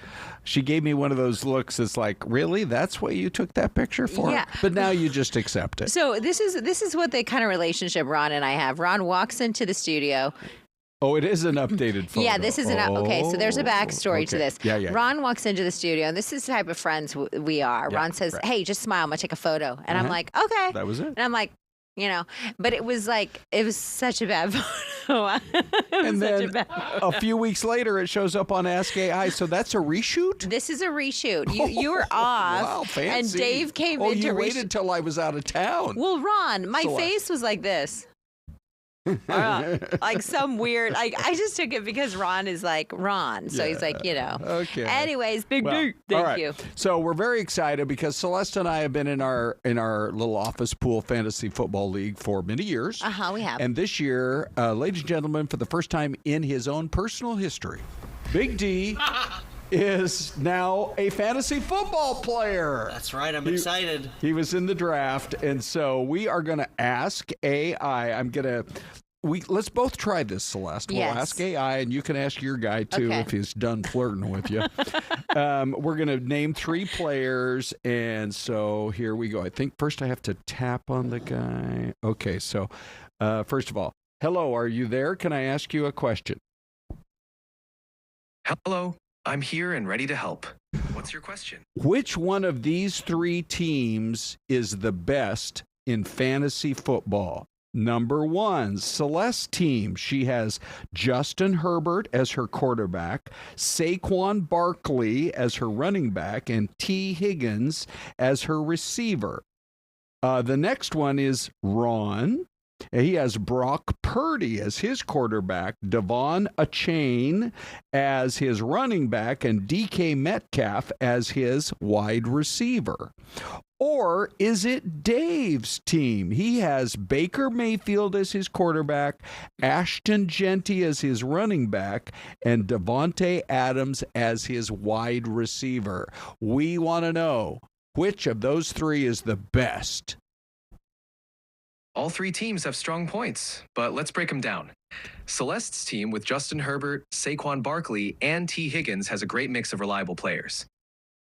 she gave me one of those looks. It's like, really? That's what you took that picture for? Yeah. But now you just accept it. So this is what the kind of relationship Ron and I have. Ron walks into the studio. Oh, it is an updated photo. Yeah, this is okay. So there's a backstory to this. Yeah. Ron walks into the studio, and this is the type of friends we are. Yeah, Ron says, right. "Hey, just smile. I'm gonna take a photo." And I'm like, "Okay." That was it. And I'm like, but it was such a bad photo. And then a few weeks later, it shows up on Ask AI. So that's a reshoot? This is a reshoot. You were off. Wow, fancy. And Dave came in to you waited till I was out of town. Well, Ron, my Celeste. face was like this. Like some weird, I just took it because Ron is like Ron. So he's like, Okay. Anyways, Big Well, Thank you. So we're very excited because Celeste and I have been in our little office pool fantasy football league for many years. We have. And this year, ladies and gentlemen, for the first time in his own personal history, Big D is now a fantasy football player. That's right. I'm excited. He was in the draft, and so we are going to ask AI. Let's both try this, Celeste. Yes. We'll ask AI, and you can ask your guy too Okay. if he's done flirting with you. We're going to name 3 players, and so here we go. I think first I have to tap on the guy. Okay, so first of all, hello, are you there? Can I ask you a question? Hello, I'm here and ready to help. What's your question? Which one of these 3 teams is the best in fantasy football? Number 1, Celeste team. She has Justin Herbert as her quarterback, Saquon Barkley as her running back, and T. Higgins as her receiver. The next one is Ron. He has Brock Purdy as his quarterback, Devon Achane as his running back, and DK Metcalf as his wide receiver. Or is it Dave's team? He has Baker Mayfield as his quarterback, Ashton Genty as his running back, and Devontae Adams as his wide receiver. We want to know which of those 3 is the best. All 3 teams have strong points, but let's break them down. Celeste's team with Justin Herbert, Saquon Barkley, and T. Higgins has a great mix of reliable players.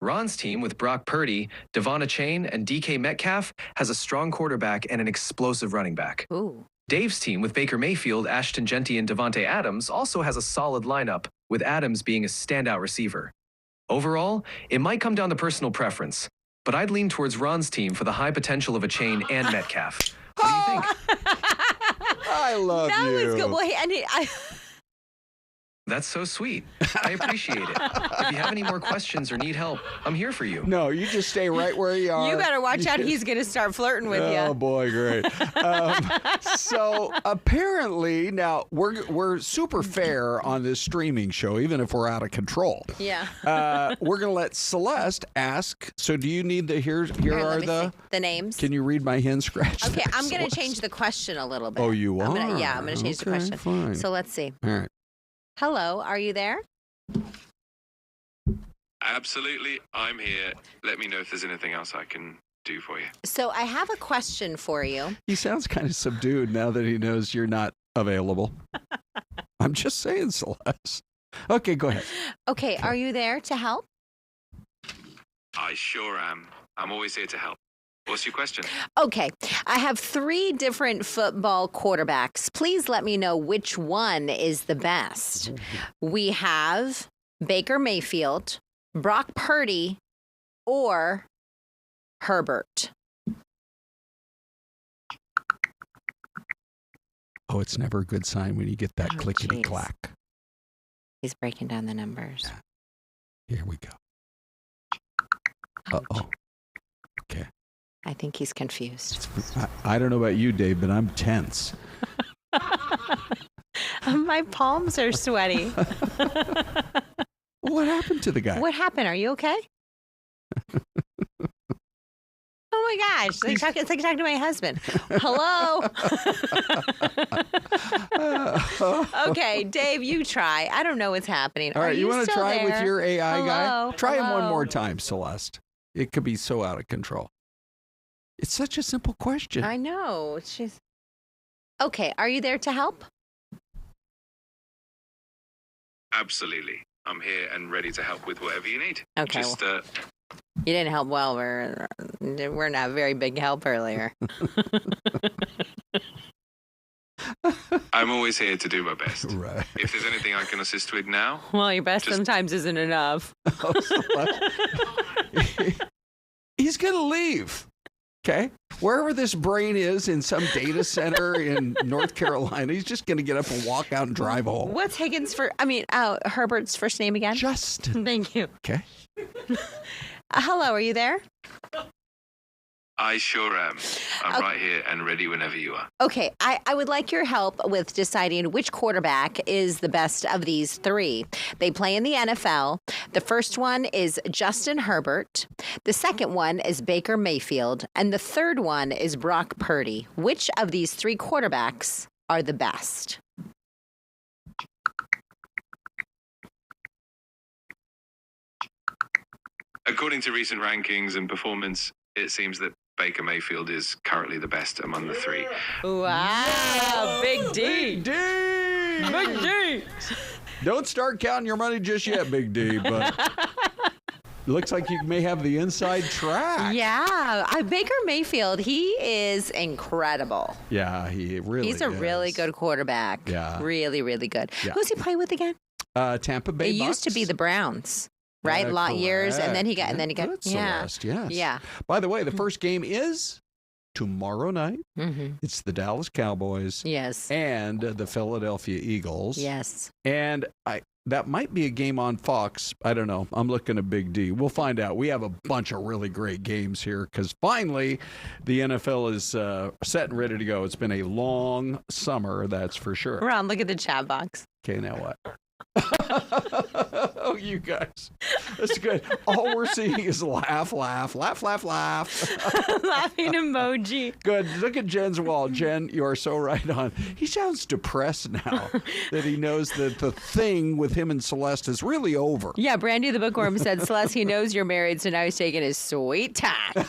Ron's team with Brock Purdy, Devon Achane, and DK Metcalf has a strong quarterback and an explosive running back. Ooh. Dave's team with Baker Mayfield, Ashton Genty, and Devontae Adams also has a solid lineup, with Adams being a standout receiver. Overall, it might come down to personal preference, but I'd lean towards Ron's team for the high potential of Achane and Metcalf. What do you think? I love That you. was good. Well, That's so sweet. I appreciate it. If you have any more questions or need help, I'm here for you. No, you just stay right where you are. you better watch out. He's going to start flirting with Oh you. boy, great. So apparently, now we're super fair on this streaming show, even if we're out of control. Yeah. We're gonna let Celeste ask. So, do you need the here Here, are let me the? see. The names. Can you read my hen scratch? Okay, there, I'm going to Celeste? change the question a little bit. Oh, you I'm are? gonna change the Okay, question. fine. So let's see. All right. Hello, are you there? Absolutely, I'm here. Let me know if there's anything else I can do for you. So I have a question for you. He sounds kind of subdued now that he knows you're not available. I'm just saying, Celeste. Okay, go ahead. Okay, are you there to help? I sure am. I'm always here to help. What's your question? Okay, I have 3 different football quarterbacks. Please let me know which one is the best. We have Baker Mayfield, Brock Purdy, or Herbert. Oh, it's never a good sign when you get that Oh, clickety geez. clack. He's breaking down the numbers. Here we go. Ouch. Uh-oh. Okay. I think he's confused. I don't know about you, Dave, but I'm tense. My palms are sweaty. What happened to the guy? What happened? Are you okay? Oh my gosh. It's like talking to my husband. Hello. Okay, Dave, you try. I don't know what's happening. All right, Are you want to still try there? with your AI guy? Hello? Try him one Hello? more time, Celeste. It could be so out of control. It's such a simple question. I know. She's okay. Are you there to help? Absolutely. I'm here and ready to help with whatever you need. Okay. Just, You didn't help well. We're not a very big help earlier. I'm always here to do my best. Right. If there's anything I can assist with now, Well, your best sometimes isn't enough. He's going to leave. Okay. Wherever this brain is in some data center in North Carolina, he's just going to get up and walk out and drive home. What's Herbert's first name again? Justin. Thank you. Okay. Hello, are you there? I sure am. I'm right here and ready whenever you are. Okay, I would like your help with deciding which quarterback is the best of these three. They play in the NFL. The first one is Justin Herbert. The second one is Baker Mayfield. And the third one is Brock Purdy. Which of these three quarterbacks are the best? According to recent rankings and performance, it seems that Baker Mayfield is currently the best among the three. Wow, Big D. Big D. Big D. Don't start counting your money just yet, Big D, but looks like you may have the inside track. Yeah, Baker Mayfield, he is incredible. Yeah, he really He's a really good quarterback. Yeah. Really, really good. Yeah. Who's he play with again? Tampa Bay It Bucks. used to be the Browns. Right, a lot of years, and then he got, Good, Celeste, yes. yeah. By the way, the first game is tomorrow night. Mm-hmm. It's the Dallas Cowboys. Yes. And the Philadelphia Eagles. Yes. And that might be a game on Fox. I don't know. I'm looking at Big D. We'll find out. We have a bunch of really great games here because finally the NFL is set and ready to go. It's been a long summer, that's for sure. Ron, look at the chat box. Okay, now what? Oh, you guys. That's good. All we're seeing is laugh, laugh, laugh, laugh, laugh. Laughing emoji. Good. Look at Jen's wall. Jen, you are so right on. He sounds depressed now that he knows that the thing with him and Celeste is really over. Yeah, Brandy the Bookworm said, Celeste, he knows you're married, so now he's taking his sweet time.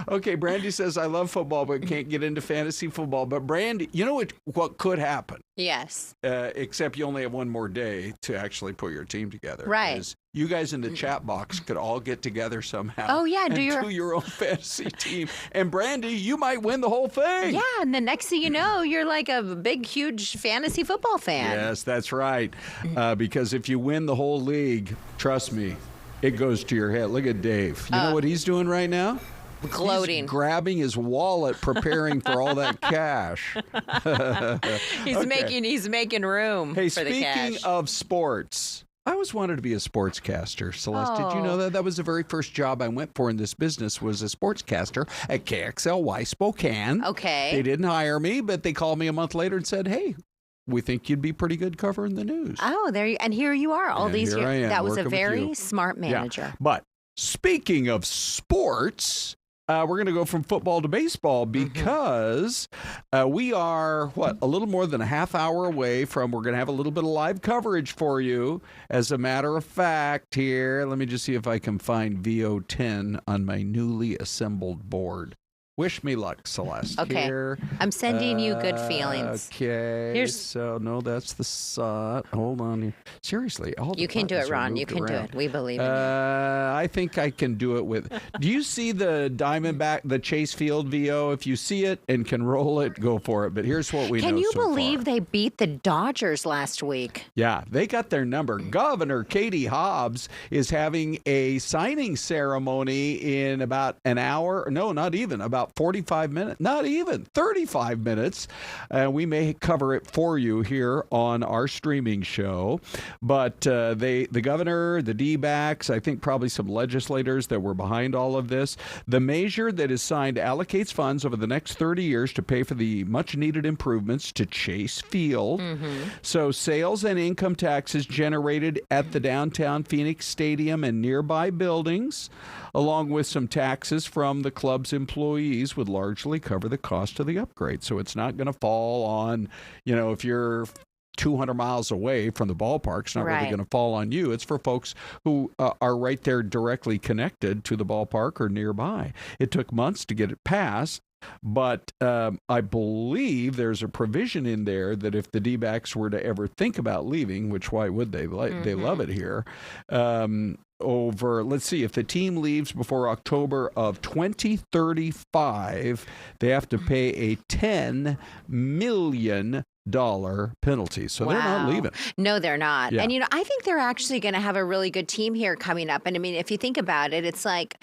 Okay, Brandy says, I love football, but can't get into fantasy football. But Brandy, you know what could happen? Yes. Except you only have one more day to actually put your team together. Right. Is you guys in the chat box could all get together somehow. Oh, yeah. And do your own fantasy team. And Brandy, you might win the whole thing. Yeah, and the next thing you know, you're like a big, huge fantasy football fan. Yes, that's right. Because if you win the whole league, trust me, it goes to your head. Look at Dave. You know what he's doing right now? Gloating. He's grabbing his wallet, preparing for all that cash. He's making room Hey, for the cash. speaking of sports, I always wanted to be a sportscaster. Celeste, did you know that? That was the very first job I went for in this business was a sportscaster at KXLY Spokane. Okay. They didn't hire me, but they called me a month later and said, hey, we think you'd be pretty good covering the news. Oh, and here you are all And these here years. I am, That was a working with very you. smart manager. Yeah. But speaking of sports, we're going to go from football to baseball because we are, a little more than a half hour away from, we're going to have a little bit of live coverage for you. As a matter of fact here, let me just see if I can find VO10 on my newly assembled board. Wish me luck, Celeste. Okay. Here. I'm sending you good feelings. Okay. So, no, that's the SOT. Hold on here. Seriously. You can do it, Ron. You can do it. We believe in you. I think I can do it with. Do you see the Diamondback, the Chase Field VO? If you see it and can roll it, go for it. But here's what we know. Can you so believe far. they beat the Dodgers last week? Yeah, they got their number. Governor Katie Hobbs is having a signing ceremony in about an hour. No, not even. About 45 minutes. Not even 35 minutes. We may cover it for you here on our streaming show. But the governor, the D-backs, I think probably some legislators that were behind all of this. The measure that is signed allocates funds over the next 30 years to pay for the much-needed improvements to Chase Field. So sales and income taxes generated at the downtown Phoenix Stadium and nearby buildings, along with some taxes from the club's employees, would largely cover the cost of the upgrade. So it's not going to fall on, if you're 200 miles away from the ballpark, it's not really going to fall on you. It's for folks who are right there directly connected to the ballpark or nearby. It took months to get it passed. But I believe there's a provision in there that if the D-backs were to ever think about leaving, which why would they? They love it here. Let's see, if the team leaves before October of 2035, they have to pay a $10 million penalty. So they're not leaving. No, they're not. Yeah. And, I think they're actually going to have a really good team here coming up. And I mean, if you think about it, it's like,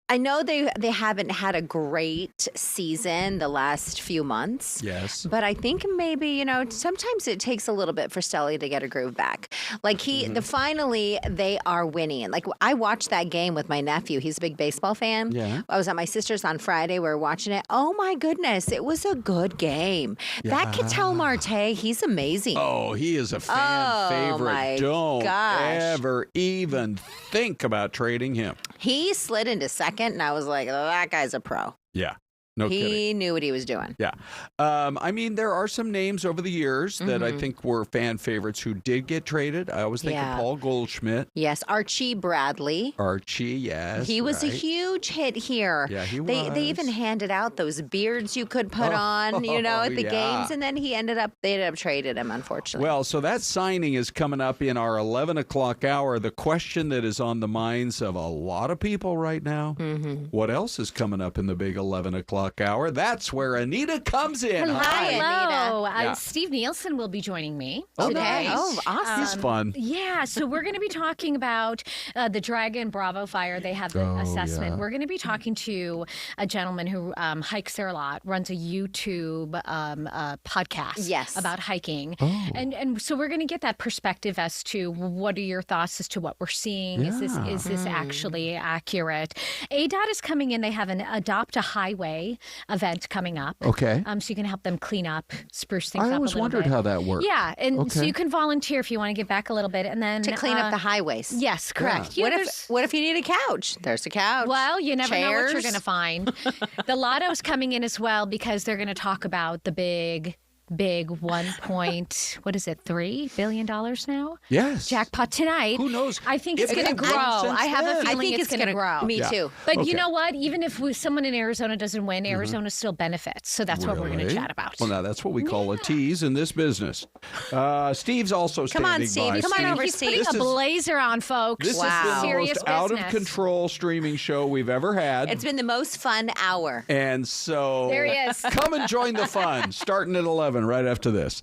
I know they haven't had a great season the last few months. Yes. But I think maybe, sometimes it takes a little bit for Stelly to get a groove back. Like finally they are winning. Like I watched that game with my nephew. He's a big baseball fan. Yeah. I was at my sister's on Friday. We were watching it. Oh my goodness. It was a good game. Yeah. That Ketel Marte, he's amazing. Oh, he is a fan favorite. My Don't gosh. ever even think about trading him. He slid into second, and I was like, oh, that guy's a pro. Yeah. No kidding. He knew what he was doing. Yeah. I mean, there are some names over the years that I think were fan favorites who did get traded. I always think of Paul Goldschmidt. Yes. Archie Bradley. Archie, yes. He was a huge hit here. Yeah, he was. They even handed out those beards you could put on, at the games, and then they ended up trading him, unfortunately. Well, so that signing is coming up in our 11 o'clock hour. The question that is on the minds of a lot of people right now, what else is coming up in the big 11 o'clock hour? That's where Anita comes in. Hi, Hello. Anita. Steve Nielsen will be joining me Oh, today. nice. Oh, awesome. He's fun. Yeah, so we're going to be talking about the Dragon Bravo fire. They have the assessment. yeah. We're going to be talking to a gentleman who hikes there a lot, runs a YouTube podcast about hiking. Oh. And so we're going to get that perspective as to what are your thoughts as to what we're seeing. Is this actually accurate? ADOT is coming in. They have an Adopt a Highway event coming up. Okay. So you can help them clean up, spruce things up a I little always bit. wondered how that worked. Yeah, and so Okay. you can volunteer if you want to give back a little bit, and then To clean up the highways. Yes, correct. Yeah, What if you need a couch? There's a couch. well, you never know what you're Chairs. going to find. The Lotto's coming in as well because they're going to talk about the big $3 billion now? Yes. Jackpot tonight. Who knows? I think If it's going to it grow. grows since I have a then. feeling it's going to grow. Me Yeah. too. But Okay. you know what? Even if someone in Arizona doesn't win, Arizona still benefits. So that's what we're going to Really? chat about. Well, now that's what we call a tease in this business. Steve's also Come on, standing Stevie. by. Come on over, He's Steve. putting This a is- blazer on, folks. This Wow. has been the Serious most out of business. control streaming show we've ever had. It's been the most fun hour. And so There he is. come and join the fun, starting at 11 right after this.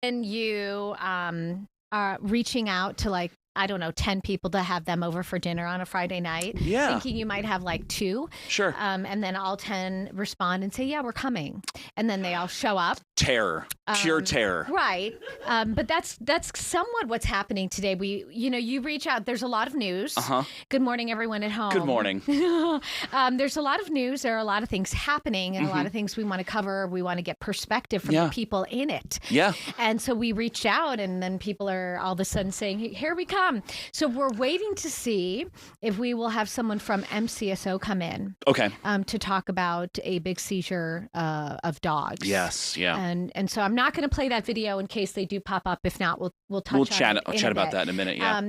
And you are reaching out to like, I don't know, 10 people to have them over for dinner on a Friday night. Yeah. Thinking you might have like 2. Sure. And then all 10 respond and say, yeah, we're coming. And then they all show up. Terror. Pure terror. Right. But that's somewhat what's happening today. You reach out. There's a lot of news. Uh-huh. Good morning, everyone at home. Good morning. There's a lot of news. There are a lot of things happening and a lot of things we want to cover. We want to get perspective from the people in it. Yeah. And so we reached out, and then people are all of a sudden saying, here we come. So we're waiting to see if we will have someone from MCSO come in. Okay. To talk about a big seizure of dogs. Yes. Yeah. And so I'm not going to play that video in case they do pop up. If not, we'll touch on it. We'll chat about that in a minute. Yeah.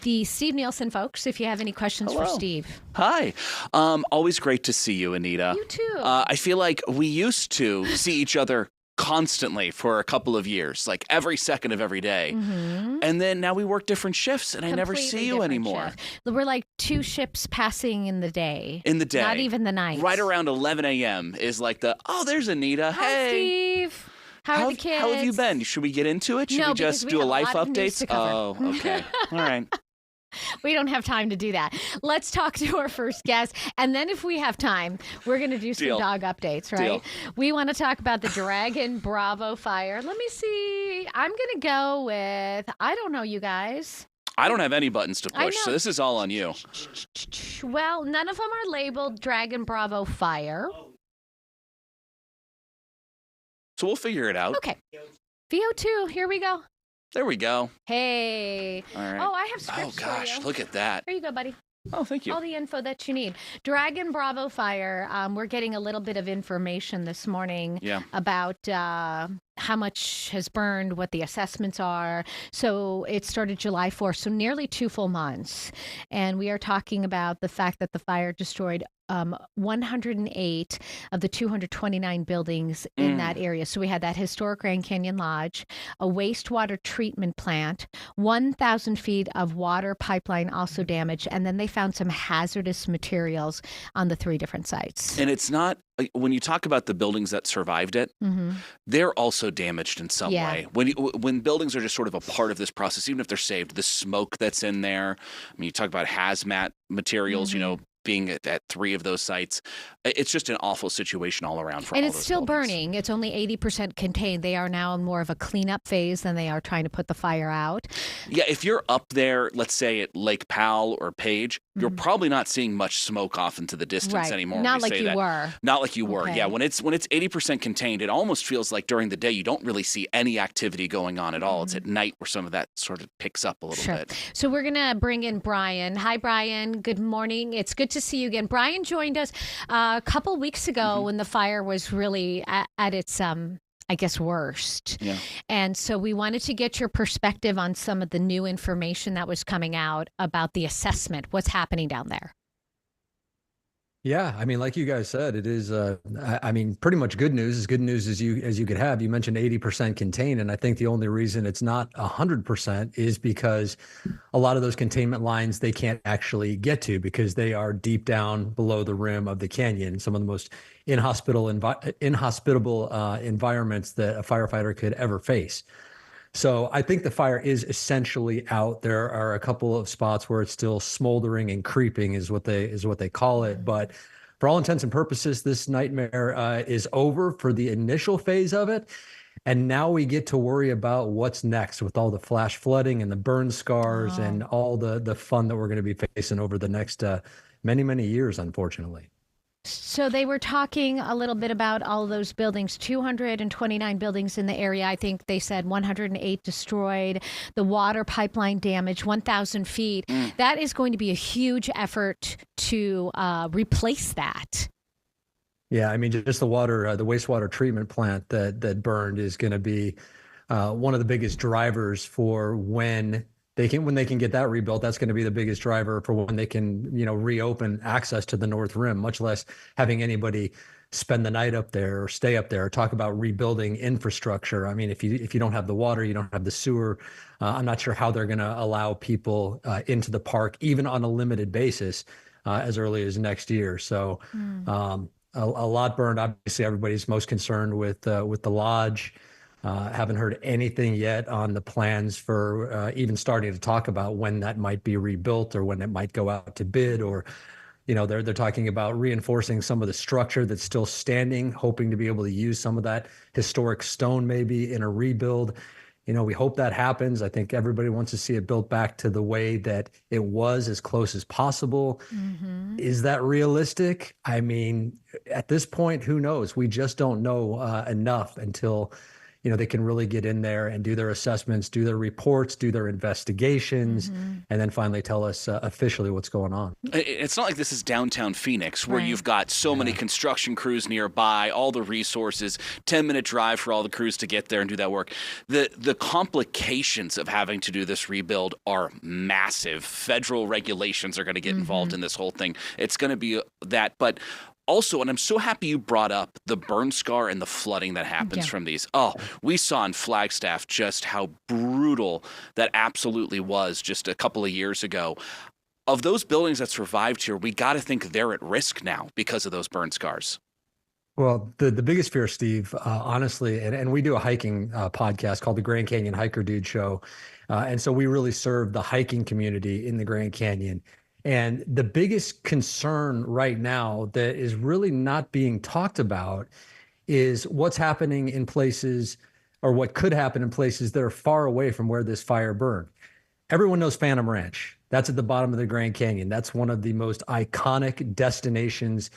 The Steve Nielsen folks, if you have any questions for Steve. Hi. Always great to see you, Anita. You too. I feel like we used to see each other constantly for a couple of years, like every second of every day. Mm-hmm. And then now we work different shifts and I never see you anymore. Shift. We're like 2 ships passing in the day. In the day. Not even the night. Right around 11 a.m. is like there's Anita. Hi, hey. Steve. How are the kids? How have you been? Should we get into it? Should no, we just we do a have life lot of news update? to cover. Oh, okay. All right. We don't have time to do that. Let's talk to our first guest. And then if we have time, we're going to do some dog updates, right? Deal. We want to talk about the Dragon Bravo fire. Let me see. I'm going to go with, I don't know, you guys. I don't have any buttons to push, so this is all on you. Well, none of them are labeled Dragon Bravo fire. So we'll figure it out. Okay. VO2, here we go. There we go. Hey. All right. Oh, I have scripts Oh, gosh, for you. look at that. Here you go, buddy. Oh, thank you. All the info that you need. Dragon Bravo fire. We're getting a little bit of information this morning about how much has burned, what the assessments are. So it started July 4th, so nearly 2 full months. And we are talking about the fact that the fire destroyed 108 of the 229 buildings in that area. So we had that historic Grand Canyon Lodge, a wastewater treatment plant, 1,000 feet of water pipeline also damaged, and then they found some hazardous materials on the 3 different sites. And it's not, when you talk about the buildings that survived it, they're also damaged in some way. When buildings are just sort of a part of this process, even if they're saved, the smoke that's in there, I mean, you talk about hazmat materials, being at 3 of those sites. It's just an awful situation all around for all those buildings. And it's still burning. It's only 80% contained. They are now in more of a cleanup phase than they are trying to put the fire out. Yeah, if you're up there, let's say at Lake Powell or Page, you're probably not seeing much smoke off into the distance anymore. Not like you were. Not like you were. Yeah, when it's 80% contained, it almost feels like during the day you don't really see any activity going on at all. It's at night where some of that sort of picks up a little bit. So we're going to bring in Brian. Hi, Brian. Good morning. It's good to see you again. Brian joined us a couple weeks ago when the fire was really at its I guess, worst. Yeah. And so we wanted to get your perspective on some of the new information that was coming out about the assessment. What's happening down there? Yeah, I mean, like you guys said, it is, I mean, pretty much good news, as good news as you could have. You mentioned 80% contained, and I think the only reason it's not 100% is because a lot of those containment lines they can't actually get to because they are deep down below the rim of the canyon, some of the most inhospitable environments that a firefighter could ever face. So I think the fire is essentially out. There are a couple of spots where it's still smoldering and creeping is what they call it. But for all intents and purposes, this nightmare is over for the initial phase of it. And now we get to worry about what's next with all the flash flooding and the burn scars and all the fun that we're going to be facing over the next many, many years, unfortunately. So they were talking a little bit about all of those buildings, 229 buildings in the area. I think they said 108 destroyed, the water pipeline damage, 1,000 feet. That is going to be a huge effort to replace that. Yeah, I mean, just the wastewater treatment plant that burned is going to be one of the biggest drivers for when they can get that rebuilt. That's going to be the biggest driver for when they can, reopen access to the North Rim, much less having anybody spend the night up there or stay up there or talk about rebuilding infrastructure. I mean, if you don't have the water, you don't have the sewer. I'm not sure how they're going to allow people into the park, even on a limited basis, as early as next year. So a lot burned. Obviously, everybody's most concerned with the lodge. Haven't heard anything yet on the plans for even starting to talk about when that might be rebuilt or when it might go out to bid, or they're talking about reinforcing some of the structure that's still standing, hoping to be able to use some of that historic stone maybe in a rebuild. We hope that happens. I think everybody wants to see it built back to the way that it was, as close as possible. Mm-hmm. Is that realistic? I mean, at this point, who knows? We just don't know enough until they can really get in there and do their assessments, do their reports, do their investigations, and then finally tell us officially what's going on. It's not like this is downtown Phoenix where you've got so many construction crews nearby, all the resources, 10-minute drive for all the crews to get there and do that work. The complications of having to do this rebuild are massive. Federal regulations are going to get involved in this whole thing. It's going to be that, but also, and I'm so happy you brought up the burn scar and the flooding that happens from these. Oh, we saw in Flagstaff just how brutal that absolutely was just a couple of years ago. Of those buildings that survived here, we got to think they're at risk now because of those burn scars. Well, the biggest fear, Steve, honestly, and we do a hiking podcast called the Grand Canyon Hiker Dude Show. And so we really serve the hiking community in the Grand Canyon. And the biggest concern right now that is really not being talked about is what's happening in places, or what could happen in places that are far away from where this fire burned. Everyone knows Phantom Ranch. That's at the bottom of the Grand Canyon. That's one of the most iconic destinations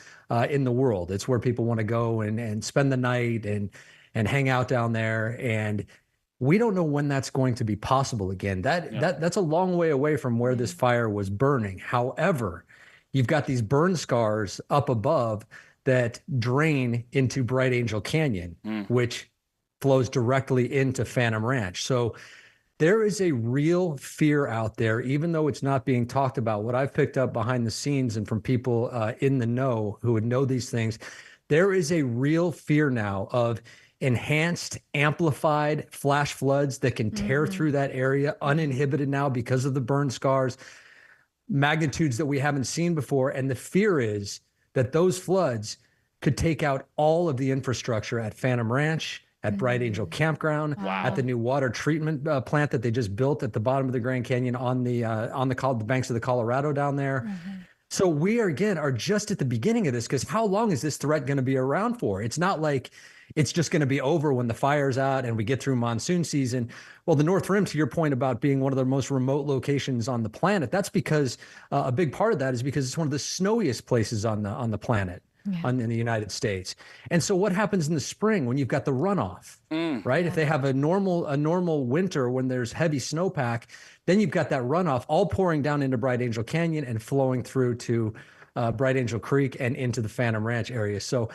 in the world. It's where people want to go and spend the night and hang out down there. And we don't know when that's going to be possible again. That's a long way away from where this fire was burning. However, you've got these burn scars up above that drain into Bright Angel Canyon, which flows directly into Phantom Ranch. So there is a real fear out there, even though it's not being talked about. What I've picked up behind the scenes and from people in the know who would know these things, there is a real fear now of enhanced, amplified flash floods that can tear through that area uninhibited now because of the burn scars, magnitudes that we haven't seen before. And the fear is that those floods could take out all of the infrastructure at Phantom Ranch, at Bright Angel Campground, at the new water treatment plant that they just built at the bottom of the Grand Canyon on the banks of the Colorado down there. So we are just at the beginning of this, because how long is this threat going to be around for? It's not like it's just going to be over when the fire's out and we get through monsoon season. Well, the North Rim, to your point about being one of the most remote locations on the planet, that's because a big part of that is because it's one of the snowiest places on the planet. In the United States. And so what happens in the spring when you've got the runoff, right? If they have a normal winter when there's heavy snowpack, then you've got that runoff all pouring down into Bright Angel Canyon and flowing through to Bright Angel Creek and into the Phantom Ranch area. So,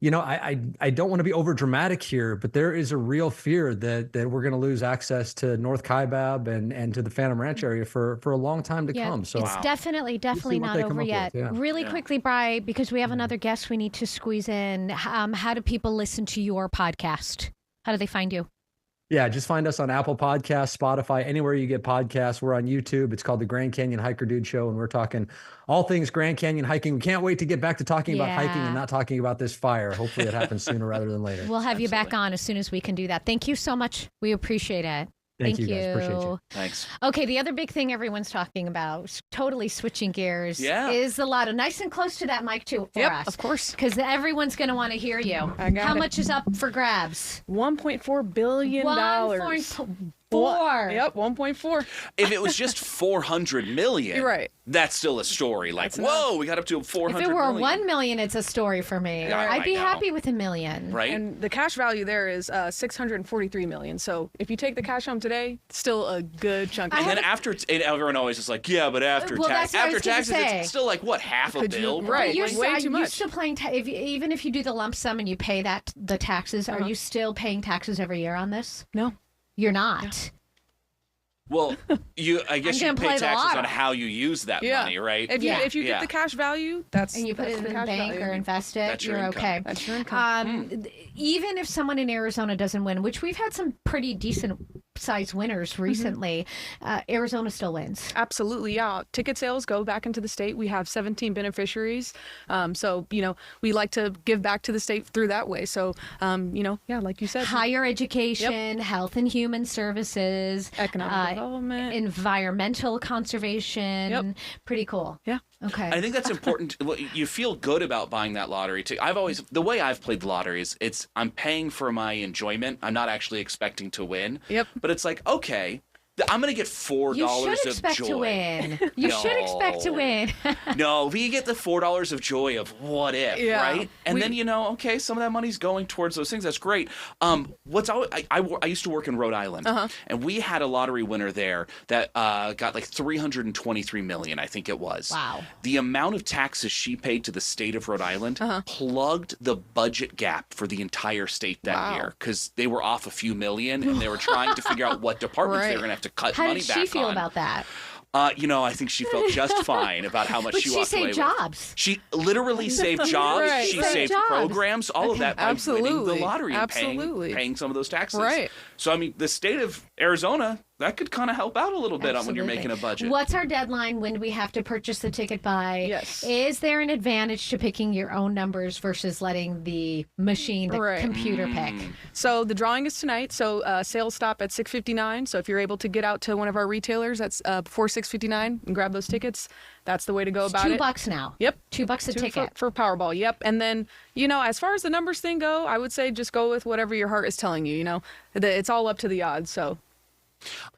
I don't want to be over dramatic here, but there is a real fear that we're going to lose access to North Kaibab and to the Phantom Ranch area for a long time to come. So it's definitely not over yet. Really quickly, Bri, because we have another guest we need to squeeze in. How do people listen to your podcast? How do they find you? Yeah, just find us on Apple Podcasts, Spotify, anywhere you get podcasts. We're on YouTube. It's called the Grand Canyon Hiker Dude Show, and we're talking all things Grand Canyon hiking. We can't wait to get back to talking about hiking and not talking about this fire. Hopefully it happens sooner rather than later. We'll have you back on as soon as we can do that. Thank you so much. We appreciate it. Thank you, guys. Appreciate you. Thanks. Okay, the other big thing everyone's talking about, totally switching gears, is the Lotto. Nice and close to that mic, too, for us. Of course. Because everyone's going to want to hear you. How much is up for grabs? $1.4 billion. 1.4. Yep, 1.4. If it was just 400 million, you're right. That's still a story. Like, whoa, we got up to 400 If it were million. 1 million, it's a story for me. I'd be happy with $1 million. Right. And the cash value there is $643 million. So if you take the cash home today, still a good chunk. And then everyone always is like, yeah, but after taxes, it's still like, what, half a bill? Right. Way too much. Are you still paying, even if you do the lump sum and you pay the taxes, are you still paying taxes every year on this? No. You're not. Well, I guess you pay taxes on how you use that money, right? If you get the cash value, and you put it in the bank or invest it, you're okay. That's your income. Even if someone in Arizona doesn't win, which we've had some pretty decent upsized winners recently. Arizona still wins. Absolutely, yeah. Ticket sales go back into the state. We have 17 beneficiaries. So, we like to give back to the state through that way. So, like you said. Higher education, health and human services, economic development, environmental conservation. Pretty cool. Yeah. Okay. I think that's important. You feel good about buying that lottery ticket. The way I've played the lottery is I'm paying for my enjoyment. I'm not actually expecting to win. Yep. But it's like, okay, I'm going to get $4 of joy. You should expect to win. You should expect to win. No, you get the $4 of joy of what if, right? And then okay, some of that money's going towards those things. That's great. I used to work in Rhode Island, and we had a lottery winner there that got like $323 million, I think it was. Wow. The amount of taxes she paid to the state of Rhode Island plugged the budget gap for the entire state that year because they were off a few million, and they were trying to figure out what departments they were going to have to cut How money did back she feel on. about that? I think she felt just fine about how much she walked away with. She saved jobs. She literally saved jobs. Right. She saved programs. All of that by winning the lottery and paying some of those taxes. Right. So, the state of Arizona, that could kind of help out a little bit on when you're making a budget. What's our deadline? When do we have to purchase the ticket by? Yes. Is there an advantage to picking your own numbers versus letting the machine, the computer pick? So the drawing is tonight. So sales stop at 6:59. So if you're able to get out to one of our retailers that's before 6:59 and grab those tickets, that's the way to go about it. $2 now. Yep. $2 a ticket. For Powerball. Yep. And then, as far as the numbers thing go, I would say just go with whatever your heart is telling you. It's all up to the odds. So.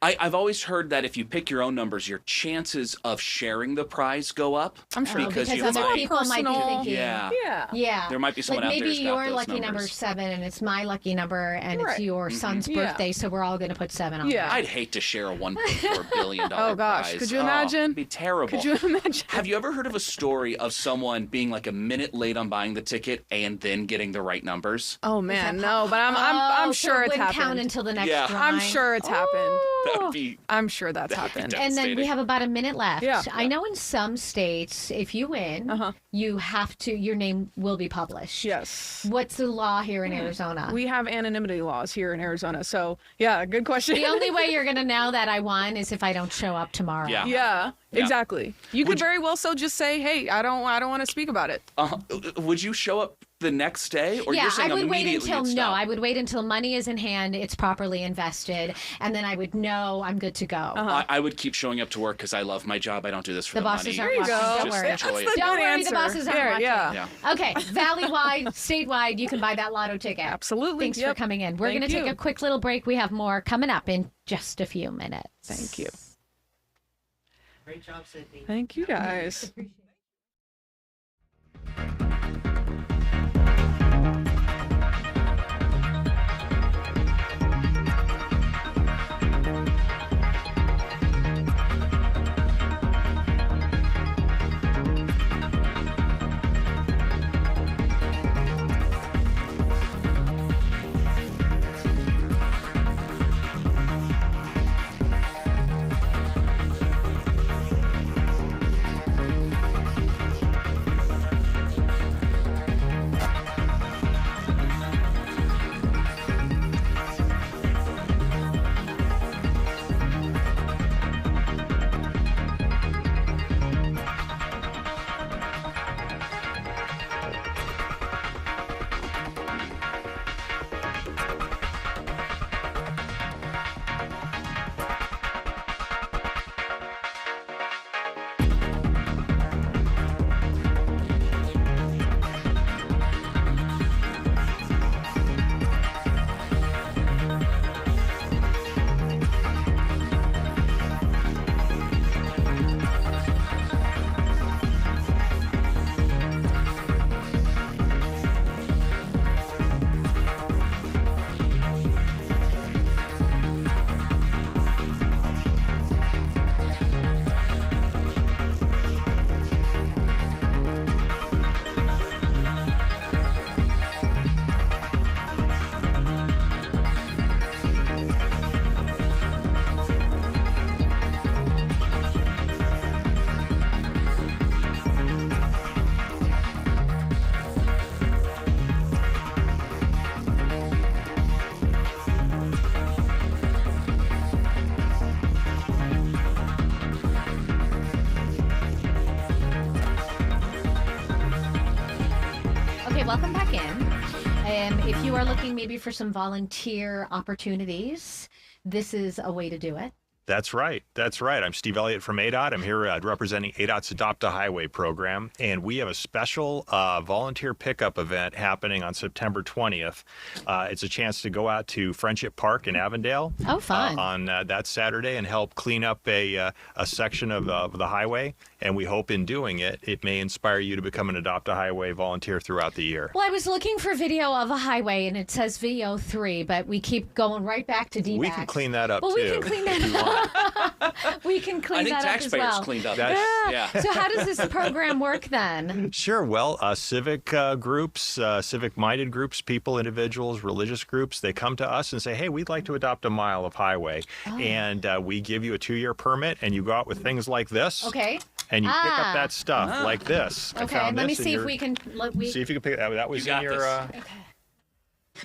I've always heard that if you pick your own numbers, your chances of sharing the prize go up. I'm sure because other people might be thinking, yeah, there might be someone out there maybe who's got your those lucky numbers. number is 7 and it's my lucky number and it's your son's birthday, so we're all going to put 7 on. I'd hate to share a $1.4 billion oh gosh, prize. could you imagine? It'd be terrible. Could you imagine? Have you ever heard of a story of someone being like a minute late on buying the ticket and then getting the right numbers? Oh man, no, but I'm sure it's happened. Count until the next drawing. I'm sure it's happened. That'd be. I'm sure that's happened. And then we have about a minute left. Yeah. I know in some states, if you win, you have to, your name will be published. Yes. What's the law here in Arizona? We have anonymity laws here in Arizona. So, yeah, good question. The only way you're going to know that I won is if I don't show up tomorrow. Yeah, exactly. You could very well so just say, hey, I don't want to speak about it. Would you show up the next day, or you're saying I would wait immediately until I would wait until money is in hand, it's properly invested, and then I would know I'm good to go. I would keep showing up to work because I love my job. I don't do this for the money. bosses aren't watching. Don't Just worry. enjoy it. Don't worry, the bosses aren't watching. Yeah. Okay, valley-wide, statewide, you can buy that Lotto ticket. Absolutely. Thanks for coming in. We're going to take a quick little break. We have more coming up in just a few minutes. Thank you. Great job, Sydney. Thank you, guys. if you are looking maybe for some volunteer opportunities, this is a way to do it. That's right. That's right. I'm Steve Elliott from ADOT. I'm here representing ADOT's Adopt a Highway program, and we have a special volunteer pickup event happening on September 20th. It's a chance to go out to Friendship Park in Avondale on that Saturday and help clean up a section of the highway. And we hope in doing it, it may inspire you to become an Adopt a Highway volunteer throughout the year. Well, I was looking for video of a highway, and it says video 3, but we keep going right back to D-Backs. We can clean that up, too. we can clean that up. We can clean that up as well. I think taxpayers cleaned up. Yeah. So how does this program work then? Sure. Well, civic groups, civic-minded groups, people, individuals, religious groups, they come to us and say, hey, we'd like to adopt a mile of highway. And we give you a 2-year permit, and you go out with things like this. Okay. And you pick up that stuff like this. Okay, let me see if we can... See if you can pick it up. That was in your... Okay.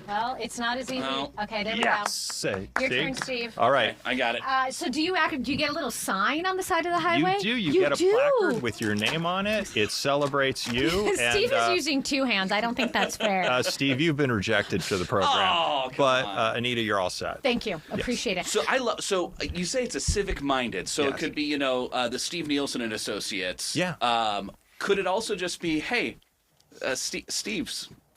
Well, it's not as easy. No. Okay, there Yes. we go. Your turn, Steve. All right. I got it. So do you get a little sign on the side of the highway? You do. You get a placard with your name on it. It celebrates you. Steve is using 2 hands. I don't think that's fair. Steve, you've been rejected for the program. Oh, but Anita, you're all set. Thank you. Appreciate it. So So you say it's a civic-minded. So it could be, the Steve Nielsen and Associates. Yeah. Could it also just be, hey,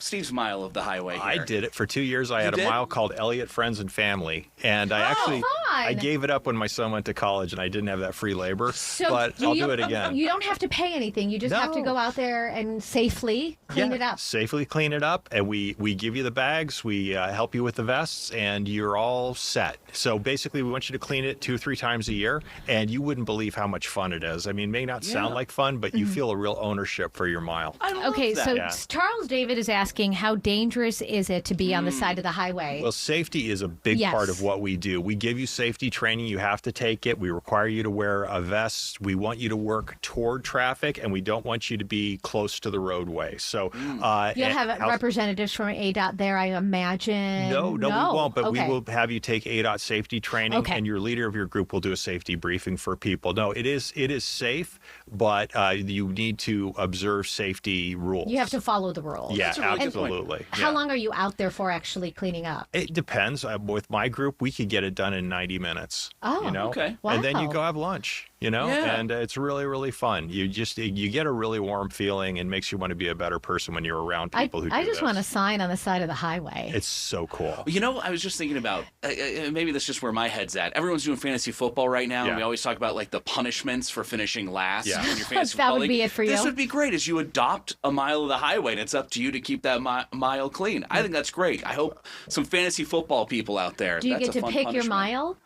Steve's mile of the highway here? I did it for 2 years. I had a mile called Elliott Friends and Family, and I I gave it up when my son went to college, and I didn't have that free labor. So but I'll do it again. You don't have to pay anything. You just have to go out there and safely clean it up. Safely clean it up, and we give you the bags. We help you with the vests, and you're all set. So basically, we want you to clean it 2 or 3 times a year, and you wouldn't believe how much fun it is. I mean, it may not sound like fun, but you feel a real ownership for your mile. Okay, so Charles David is asking, how dangerous is it to be on the side of the highway? Well, safety is a big part of what we do. We give you safety training. You have to take it. We require you to wear a vest. We want you to work toward traffic, and we don't want you to be close to the roadway. So you'll have representatives from ADOT there, I imagine. No, we won't, but we will have you take ADOT safety training, and your leader of your group will do a safety briefing for people. No, it is safe, but you need to observe safety rules. You have to follow the rules. Yeah, absolutely. How long are you out there for actually cleaning up? It depends. With my group, we could get it done in 90 minutes. Oh, okay. Wow. And then you go have lunch, and it's really, really fun. You get a really warm feeling and makes you want to be a better person when you're around people who do I just this. want a sign on the side of the highway. It's so cool. I was just thinking about, maybe that's just where my head's at. Everyone's doing fantasy football right now, and we always talk about like the punishments for finishing last in your fantasy that football would be it for you. This would be great, as you adopt a mile of the highway, and it's up to you to keep that mile clean. I think that's great. I hope some fantasy football people out there. Do you get to pick your mile?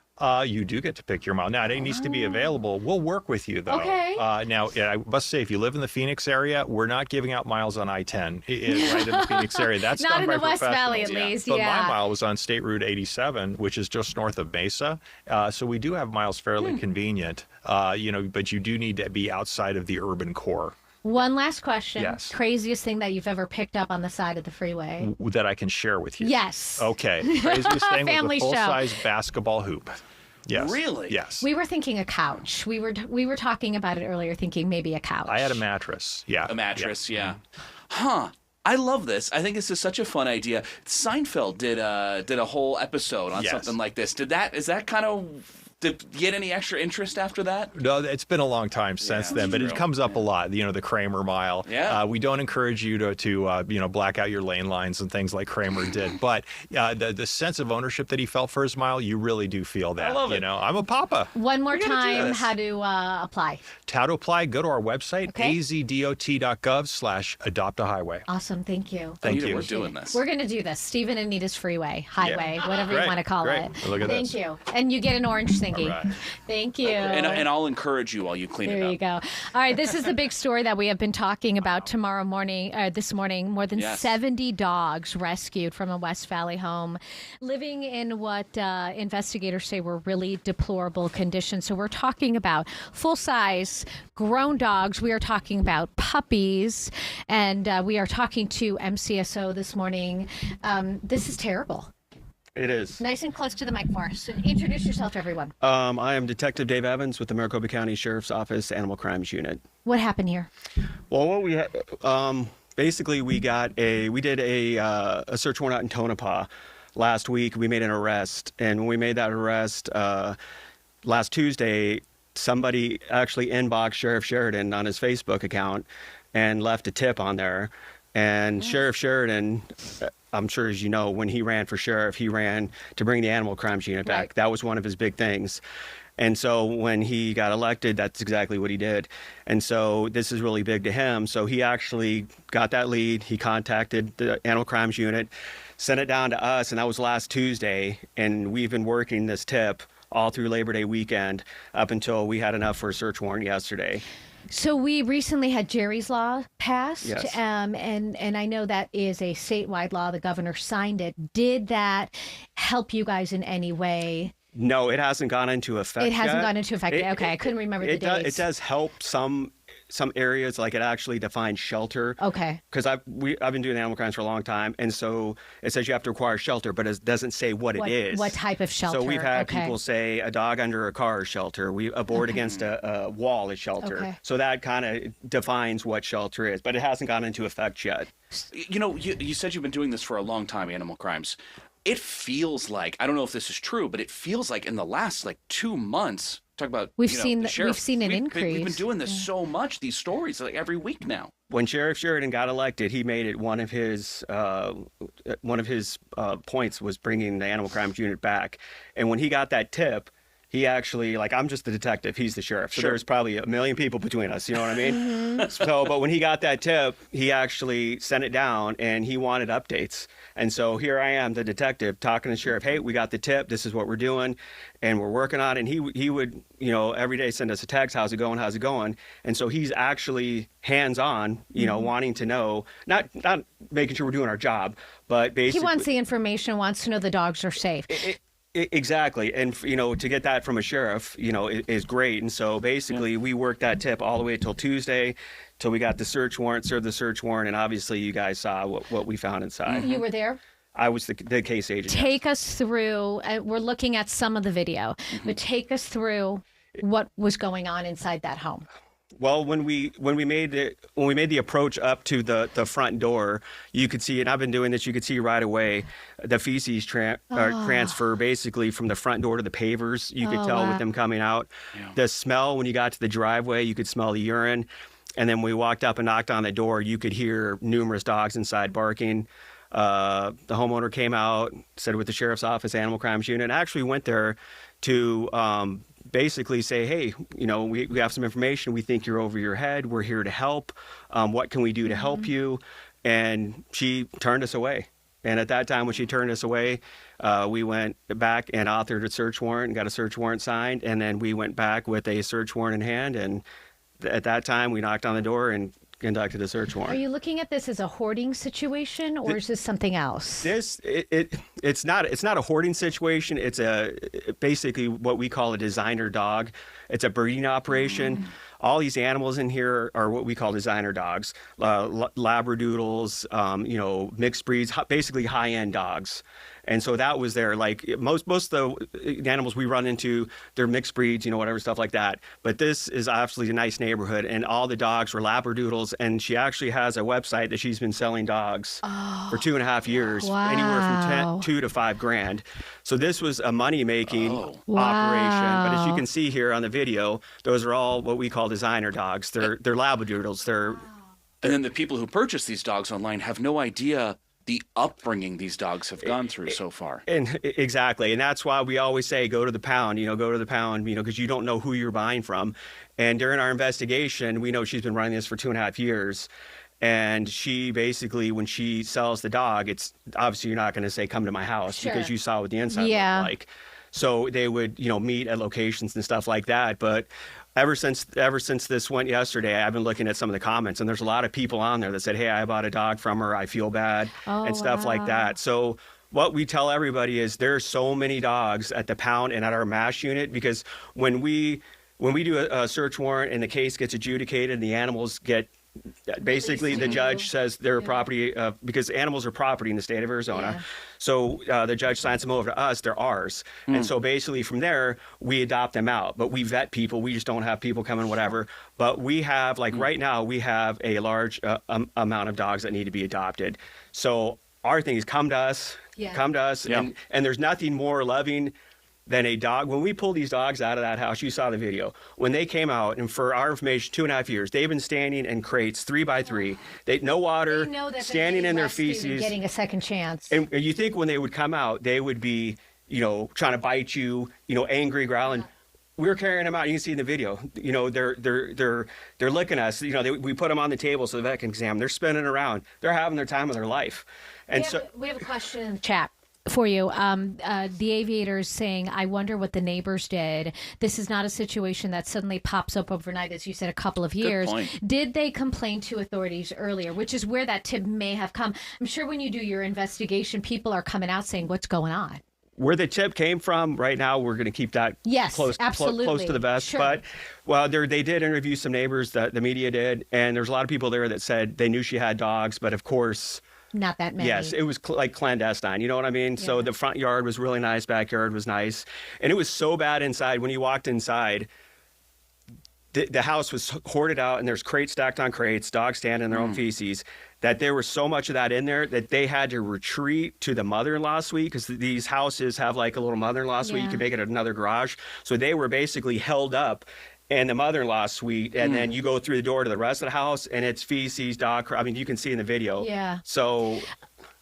You do get to pick your mile. Now, it needs to be available. We'll work with you, though. Okay. Now, I must say, if you live in the Phoenix area, we're not giving out miles on I-10 right in the Phoenix area. That's not done in by the West Valley, at professionals. least. But my mile was on State Route 87, which is just north of Mesa. So we do have miles fairly convenient. But you do need to be outside of the urban core. One last question. Yes. Craziest thing that you've ever picked up on the side of the freeway? That I can share with you. Yes. Okay. Craziest thing was Family a show. full-size basketball hoop. Yes. Really? Yes. We were thinking a couch. We were talking about it earlier, thinking maybe a couch. I had a mattress. Yeah. A mattress, yeah. Huh. I love this. I think this is such a fun idea. Seinfeld did a whole episode on something like this. Did you get any extra interest after that? No, it's been a long time since then, but it comes up a lot. The Kramer mile. Yeah. We don't encourage you to black out your lane lines and things like Kramer did, but the sense of ownership that he felt for his mile, you really do feel that. I love it. I'm a papa. One more time, how to apply. How to apply? Go to our website, Okay. azdot.gov/adopt-a-highway. Awesome, thank you. Thank you. We're doing this. We're going to do this. Stephen and Anita's Freeway, Highway, whatever you Great, want to call great. it. Look at Thank this. you. And you get an orange thingy. All right. Thank you. And I'll encourage you while you clean it up. There you go. All right, this is the big story that we have been talking about this morning. More than 70 dogs rescued from a West Valley home, living in what investigators say were really deplorable conditions. So we're talking about full-size grown dogs. We are talking about puppies, and we are talking to MCSO this morning. This is terrible. It is. Nice and close to the mic for us. So introduce yourself to everyone. I am Detective Dave Evans with the Maricopa County Sheriff's Office Animal Crimes Unit. What happened here? Well, what we basically we did a search warrant out in Tonopah last week. We made an arrest, and when we made that arrest last Tuesday, somebody actually inboxed Sheriff Sheridan on his Facebook account and left a tip on there. And Sheriff Sheridan, I'm sure as you know, when he ran for sheriff, he ran to bring the animal crimes unit back. Right. That was one of his big things. And so when he got elected, that's exactly what he did. And so this is really big to him. So he actually got that lead. He contacted the animal crimes unit, sent it down to us, and that was last Tuesday. And we've been working this tip all through Labor Day weekend up until we had enough for a search warrant yesterday. So we recently had Jerry's Law passed, Yes. and I know that is a statewide law. The governor signed it. Did that help you guys in any way? No, it hasn't gone into effect It hasn't yet. gone into effect yet. Okay, I couldn't remember the dates. It does help some areas, like it actually defines shelter. Okay. Because I've been doing animal crimes for a long time, and so it says you have to require shelter, but it doesn't say what it is. What type of shelter? So we've had Okay. people say a dog under a car is shelter. A board against a wall is shelter. Okay. So that kind of defines what shelter is, but it hasn't gone into effect yet. You know, you said you've been doing this for a long time, animal crimes. It feels like, I don't know if this is true, but it feels like in the last 2 months, talk about We've you know, seen the the- sheriff, we've seen an We've increase. been doing this so much, these stories, every week now. When Sheriff Sheridan got elected, he made it one of his points was bringing the animal crimes unit back. And when he got that tip, he actually, I'm just the detective, he's the sheriff. So Sure. there's probably a million people between us, you know what I mean? But when he got that tip, he actually sent it down and he wanted updates. And so here I am, the detective, talking to the sheriff, hey, we got the tip, this is what we're doing, and we're working on it. And he would, every day send us a text, how's it going, how's it going? And so he's actually hands-on, wanting to know, not making sure we're doing our job, but basically. He wants the information, wants to know the dogs are safe. Exactly. And, to get that from a sheriff, is great. And so basically we worked that tip all the way till Tuesday, till we got the search warrant, served the search warrant. And obviously you guys saw what we found inside. You were there? I was the case agent. Take us through, we're looking at some of the video, but take us through what was going on inside that home. Well, when we made the approach up to the front door, you could see, and I've been doing this, you could see right away the feces transfer basically from the front door to the pavers. You could tell with them coming out. Yeah. The smell when you got to the driveway, you could smell the urine. And then we walked up and knocked on the door, you could hear numerous dogs inside barking. The homeowner came out, said with the sheriff's office, animal crimes unit, and actually went there to basically say, hey, we have some information. We think you're over your head. We're here to help. What can we do to help you? And she turned us away. And at that time, when she turned us away, we went back and authored a search warrant and got a search warrant signed. And then we went back with a search warrant in hand. And at that time, we knocked on the door and conducted a search warrant. Are you looking at this as a hoarding situation, or is this something else? It's not a hoarding situation. It's basically what we call a designer dog. It's a breeding operation. All these animals in here are what we call designer dogs, labradoodles, mixed breeds, basically high-end dogs. And so that was there. Most of the animals we run into, they're mixed breeds, whatever, stuff like that. But this is absolutely a nice neighborhood, and all the dogs were labradoodles. And she actually has a website that she's been selling dogs for 2.5 years, anywhere from $2,000 to $5,000. So this was a money-making operation. But as you can see here on the video, those are all what we call designer dogs. They're labradoodles. And then the people who purchase these dogs online have no idea the upbringing these dogs have gone through so far. And exactly. And that's why we always say, go to the pound, because you don't know who you're buying from. And during our investigation, we know she's been running this for 2.5 years. And she basically, when she sells the dog, it's obviously you're not going to say, come to my house, because you saw what the inside looked like. So they would, meet at locations and stuff like that. But ever since this went yesterday, I've been looking at some of the comments, and there's a lot of people on there that said, hey, I bought a dog from her, I feel bad, and stuff like that. So what we tell everybody is there's so many dogs at the pound and at our MASH unit, because when we do a search warrant and the case gets adjudicated and the animals get Basically, the judge says they're property because animals are property in the state of Arizona. Yeah. So the judge signs them over to us. They're ours. And so basically from there, we adopt them out. But we vet people. We just don't have people come in, whatever. But we have, like right now, we have a large amount of dogs that need to be adopted. So our thing is come to us. Yeah. Come to us. Yeah. And there's nothing more loving than a dog. When we pull these dogs out of that house, you saw the video. When they came out, and for our information, 2.5 years, they've been standing in crates 3 by 3. They no water, They know that standing in their feces. getting a second chance. And you think when they would come out, they would be, trying to bite you, angry, growling. We're carrying them out. You can see in the video. They're licking us. We put them on the table so the vet can examine. They're spinning around. They're having their time of their life. And we have a question in the chat for you. The aviator is saying, I wonder what the neighbors did. This is not a situation that suddenly pops up overnight, as you said, a couple of years. Good point. Did they complain to authorities earlier, which is where that tip may have come? I'm sure when you do your investigation, people are coming out saying, what's going on? Where the tip came from, right now, we're going to keep that close to the vest. Sure. But, they did interview some neighbors that the media did, and there's a lot of people there that said they knew she had dogs, but of course... Not that many. Yes, it was like clandestine. You know what I mean? Yeah. So the front yard was really nice, backyard was nice. And it was so bad inside. When you walked inside, the house was hoarded out, and there's crates stacked on crates, dogs standing in their own feces, that there was so much of that in there that they had to retreat to the mother-in-law suite, because these houses have like a little mother-in-law suite. You can make it another garage. So they were basically held up in the mother-in-law suite, and then you go through the door to the rest of the house, and it's feces, dog. I mean, you can see in the video. Yeah. So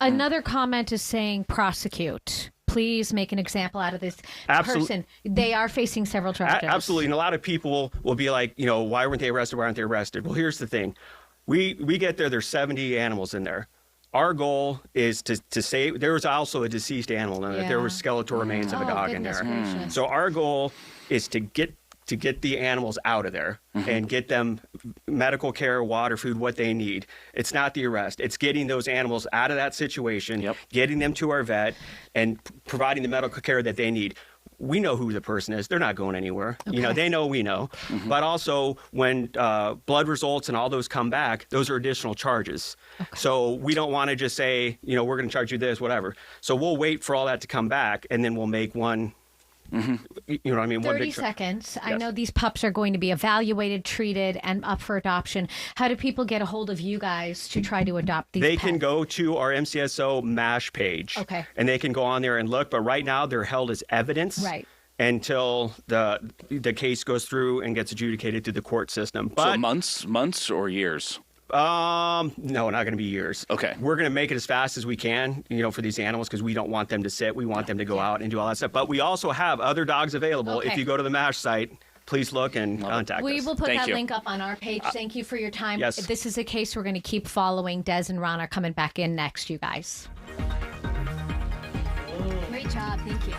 another comment is saying prosecute. Please make an example out of this person. They are facing several charges. Absolutely. And a lot of people will be like, why weren't they arrested? Why aren't they arrested? Well, here's the thing. We get there, there's 70 animals in there. Our goal is to save. There was also a deceased animal in there. There were skeletal remains of a dog in there. Gracious. So our goal is to get the animals out of there and get them medical care, water, food, what they need. It's not the arrest. It's getting those animals out of that situation, getting them to our vet, and providing the medical care that they need. We know who the person is. They're not going anywhere. Okay. They know we know. But also, when blood results and all those come back, those are additional charges. Okay. So we don't want to just say, we're going to charge you this, whatever. So we'll wait for all that to come back, and then we'll make one. You know what I mean? 30 seconds. Yes. I know these pups are going to be evaluated, treated, and up for adoption. How do people get a hold of you guys to try to adopt these They pets? can go to our MCSO MASH page. Okay. And they can go on there and look. But right now, they're held as evidence. Right. Until the case goes through and gets adjudicated through the court system. But, so months or years? No, not going to be years. Okay. We're going to make it as fast as we can, for these animals, because we don't want them to sit. We want them to go out and do all that stuff. But we also have other dogs available. Okay. If you go to the MASH site, please look and contact us. We will put that link up on our page. Thank you for your time. Yes. This is a case we're going to keep following. Des and Ron are coming back in next, you guys. Great job. Thank you.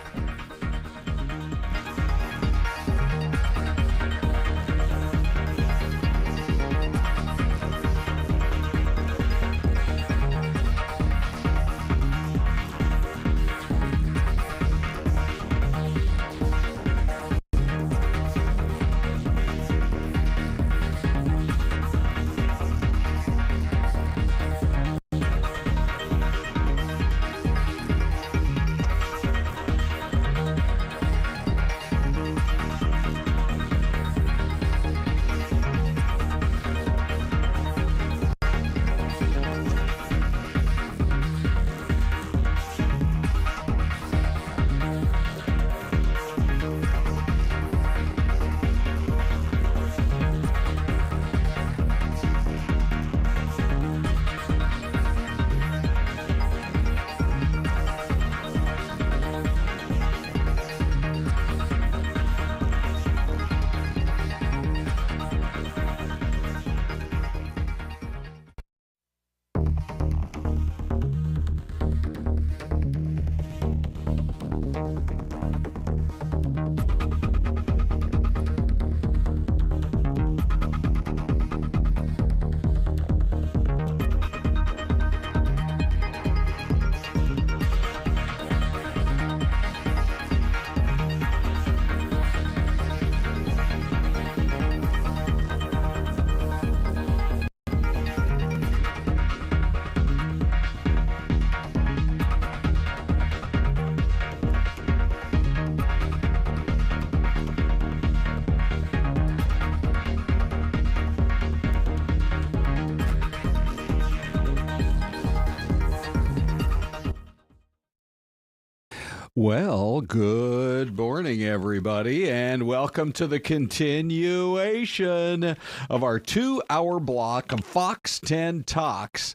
Well, good morning, everybody, and welcome to the continuation of our 2-hour block of Fox 10 Talks.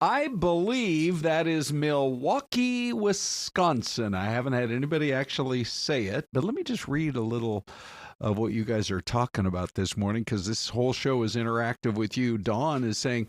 I believe that is Milwaukee, Wisconsin. I haven't had anybody actually say it, but let me just read a little of what you guys are talking about this morning, because this whole show is interactive with you. Dawn is saying,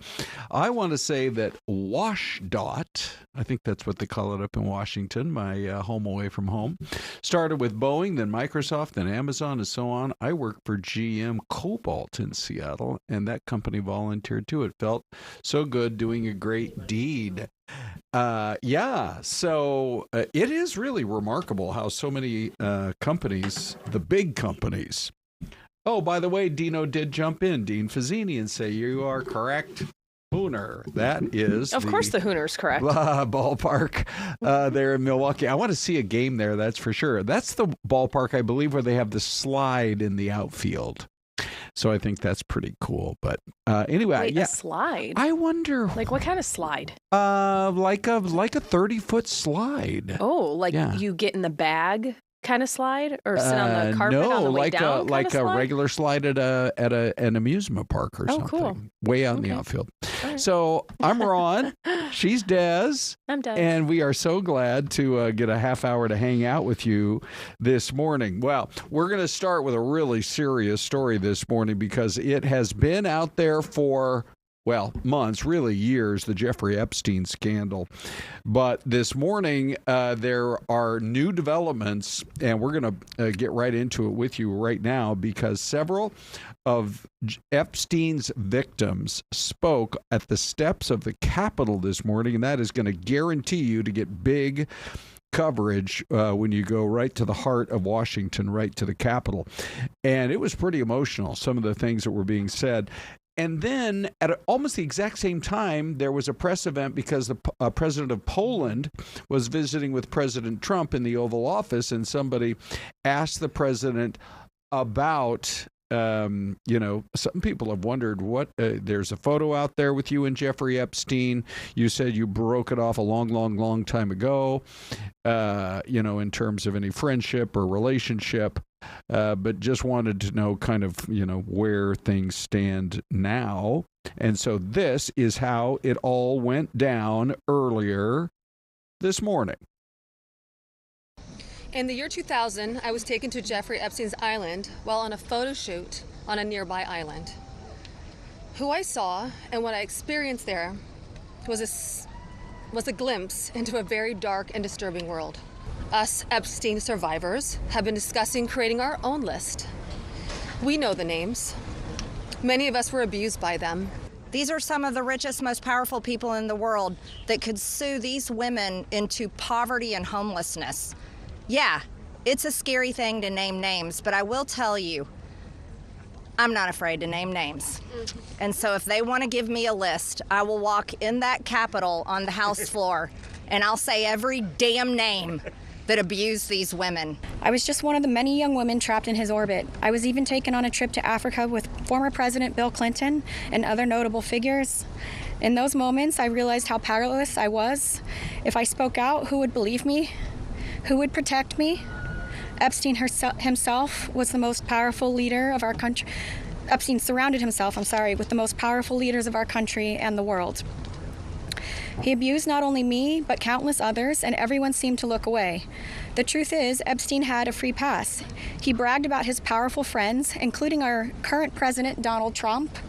I want to say that WashDOT, I think that's what they call it up in Washington, my home away from home, started with Boeing, then Microsoft, then Amazon, and so on. I work for GM Cobalt in Seattle, and that company volunteered too. It felt so good doing a great deed. So it is really remarkable how so many companies, the big companies. Oh, by the way, Dino did jump in, Dean Fazzini, and say you are correct. Hooner. That is of course the Hooner's correct. Ballpark there in Milwaukee. I want to see a game there, that's for sure. That's the ballpark, I believe, where they have the slide in the outfield. So I think that's pretty cool. But anyway, Wait, a slide? I wonder. Like what kind of slide? Like a 30-foot slide. Oh, like you get in the bag kind of slide, or sit on the carpet on the way down? No, like a regular slide at an amusement park or something. Cool. Way out in the outfield. Right. So I'm Ron. She's Des. I'm Des. And we are so glad to get a half hour to hang out with you this morning. Well, we're going to start with a really serious story this morning because it has been out there for months, really years, the Jeffrey Epstein scandal. But this morning, there are new developments, and we're going to get right into it with you right now because several of Epstein's victims spoke at the steps of the Capitol this morning, and that is going to guarantee you to get big coverage when you go right to the heart of Washington, right to the Capitol. And it was pretty emotional, some of the things that were being said. And then at almost the exact same time, there was a press event because the president of Poland was visiting with President Trump in the Oval Office, and somebody asked the president about, some people have wondered there's a photo out there with you and Jeffrey Epstein. You said you broke it off a long, long, long time ago, in terms of any friendship or relationship. But just wanted to know kind of, where things stand now. And so this is how it all went down earlier this morning. In the year 2000, I was taken to Jeffrey Epstein's island while on a photo shoot on a nearby island. Who I saw and what I experienced there was a glimpse into a very dark and disturbing world. Us Epstein survivors have been discussing creating our own list. We know the names. Many of us were abused by them. These are some of the richest, most powerful people in the world that could sue these women into poverty and homelessness. Yeah, it's a scary thing to name names, but I will tell you, I'm not afraid to name names. And so if they want to give me a list, I will walk in that Capitol on the House floor and I'll say every damn name that abused these women. I was just one of the many young women trapped in his orbit. I was even taken on a trip to Africa with former President Bill Clinton and other notable figures. In those moments, I realized how powerless I was. If I spoke out, who would believe me? Who would protect me? Epstein himself was the most powerful leader of our country. Epstein surrounded himself, with the most powerful leaders of our country and the world. He abused not only me, but countless others, and everyone seemed to look away. The truth is, Epstein had a free pass. He bragged about his powerful friends, including our current president, Donald Trump.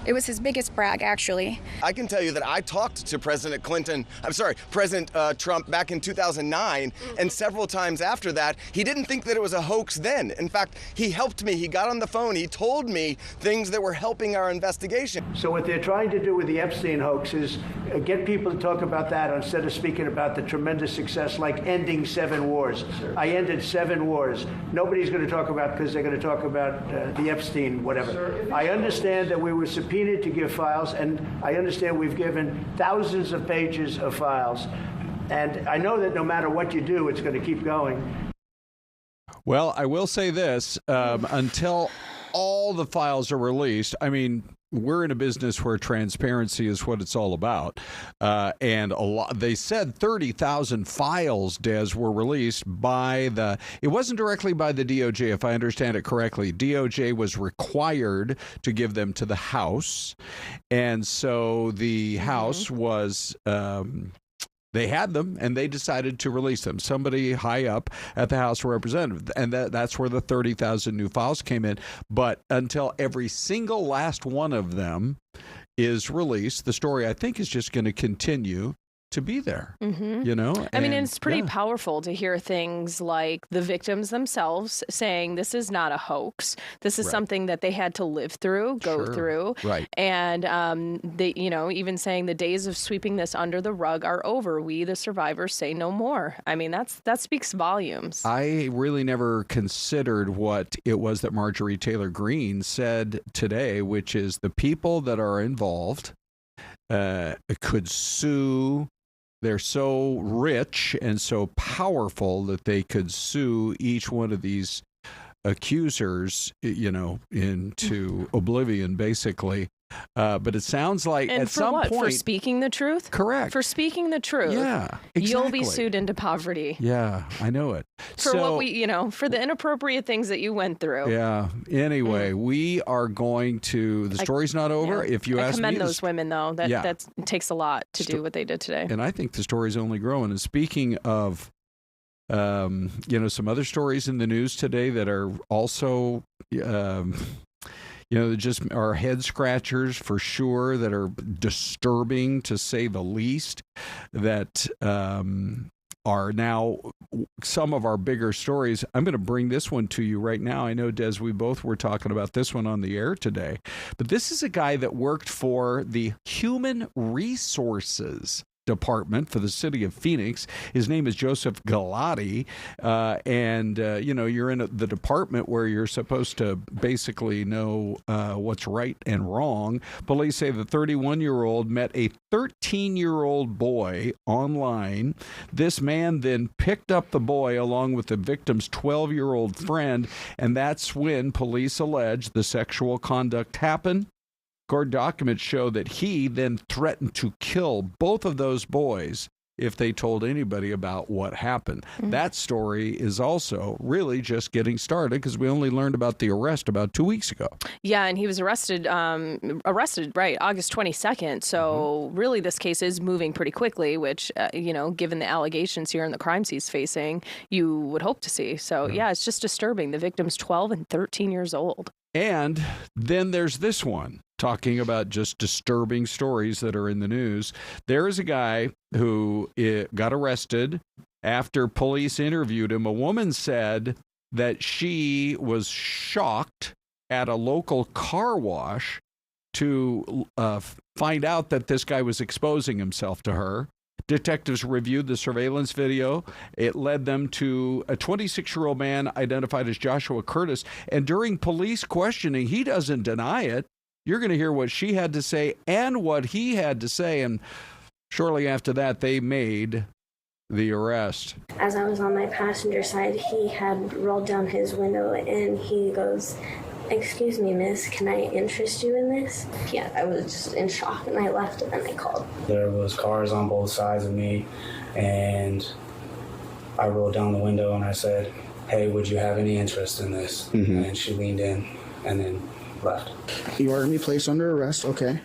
It was his biggest brag, actually. I can tell you that I talked to President Trump back in 2009, and several times after that, he didn't think that it was a hoax then. In fact, he helped me. He got on the phone. He told me things that were helping our investigation. So what they're trying to do with the Epstein hoax is get people to talk about that instead of speaking about the tremendous success like ending 7 wars. Sure. I ended 7 wars. Nobody's going to talk about because they're going to talk about the Epstein whatever. Sure. I understand that we were subpoenaed to give files, and I understand we've given thousands of pages of files. And I know that no matter what you do, it's going to keep going. Well, I will say this, until all the files are released, I mean, we're in a business where transparency is what it's all about. And they said 30,000 files, Des, were released by it wasn't directly by the DOJ, if I understand it correctly. DOJ was required to give them to the House. And so the House was... they had them, and they decided to release them. Somebody high up at the House of Representatives, and that's where the 30,000 new files came in. But until every single last one of them is released, the story, I think, is just going to continue to be there. You know, I mean, it's pretty powerful to hear things like the victims themselves saying this is not a hoax. This is something that they had to live through, go through. Right. And they, you know, even saying the days of sweeping this under the rug are over. We, the survivors, say no more. I mean, that speaks volumes. I really never considered what it was that Marjorie Taylor Greene said today, which is the people that are involved could sue. They're so rich and so powerful that they could sue each one of these accusers, you know, into oblivion, basically. But it sounds like and at some point... For speaking the truth? Correct. For speaking the truth. Yeah, exactly. You'll be sued into poverty. Yeah, I know it. For what we, you know, for the inappropriate things that you went through. Yeah. Anyway, we are going to... The story's not over. If you ask me... I commend those women, though. That takes a lot to do what they did today. And I think the story's only growing. And speaking of... you know, some other stories in the news today that are also, you know, that just are head scratchers for sure, that are disturbing to say the least, that are now some of our bigger stories. I'm going to bring this one to you right now. I know, Des, we both were talking about this one on the air today, but this is a guy that worked for the Human Resources Department for the city of Phoenix. His name is Joseph Galati, and you know, you're in the department where you're supposed to basically know what's right and wrong. Police say the 31-year-old met a 13-year-old boy online. This man then picked up the boy along with the victim's 12-year-old friend, and that's when police allege the sexual conduct happened. Court documents show that he then threatened to kill both of those boys if they told anybody about what happened. That story is also really just getting started because we only learned about the arrest about 2 weeks ago. Yeah, and he was arrested right, August 22nd. So really this case is moving pretty quickly, which, you know, given the allegations here and the crimes he's facing, you would hope to see. So yeah, it's just disturbing. The victim's 12 and 13 years old. And then there's this one, talking about just disturbing stories that are in the news. There is a guy who got arrested after police interviewed him. A woman said that she was shocked at a local car wash to find out that this guy was exposing himself to her. Detectives reviewed the surveillance video. It led them to a 26-year-old man identified as Joshua Curtis. And during police questioning, he doesn't deny it. You're going to hear what she had to say and what he had to say. And shortly after that, they made the arrest. As I was on my passenger side, he had rolled down his window and he goes, "Excuse me, miss, can I interest you in this?" Yeah, I was just in shock and I left and then I called. There was cars on both sides of me and I rolled down the window and I said, "Hey, would you have any interest in this?" And she leaned in and then left. You ordered me placed under arrest, okay.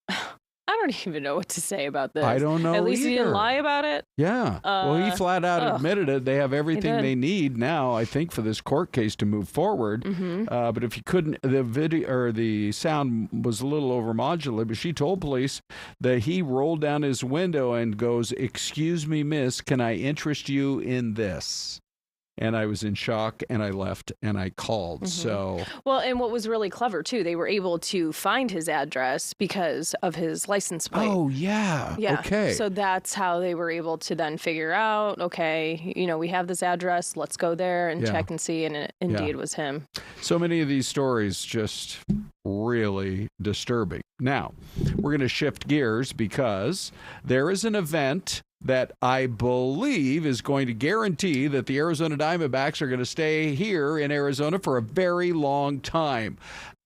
I don't even know what to say about this. I don't know At least he didn't either. lie about it. Yeah. Well, he flat out admitted it. They have everything they need now, I think, for this court case to move forward. But if you couldn't, the video or the sound was a little overmodulated, but she told police that he rolled down his window and goes, "Excuse me, miss, can I interest you in this?" And I was in shock, and I left, and I called. So, well, and what was really clever too, they were able to find his address because of his license plate. Oh yeah, yeah. Okay. So that's how they were able to then figure out, okay, you know, we have this address. Let's go there and check and see. And it indeed was him. So many of these stories just really disturbing. Now, we're going to shift gears because there is an event that I believe is going to guarantee that the Arizona Diamondbacks are going to stay here in Arizona for a very long time.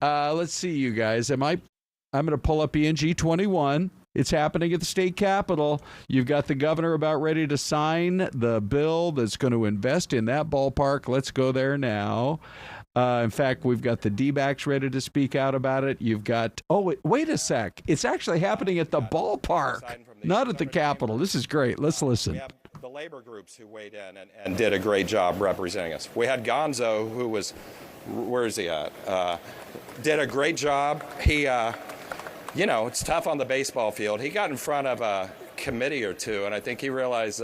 Let's see, you guys. I'm going to pull up ENG 21. It's happening at the state capitol. You've got the governor about ready to sign the bill that's going to invest in that ballpark. Let's go there now. In fact, we've got the D-backs ready to speak out about it. You've got, wait a sec. It's actually happening at the ballpark, not at the Capitol. This is great. Let's listen. We have the labor groups who weighed in and did a great job representing us. We had Gonzo, who was, where is he at? Did a great job. He, it's tough on the baseball field. He got in front of a committee or two, and I think he realized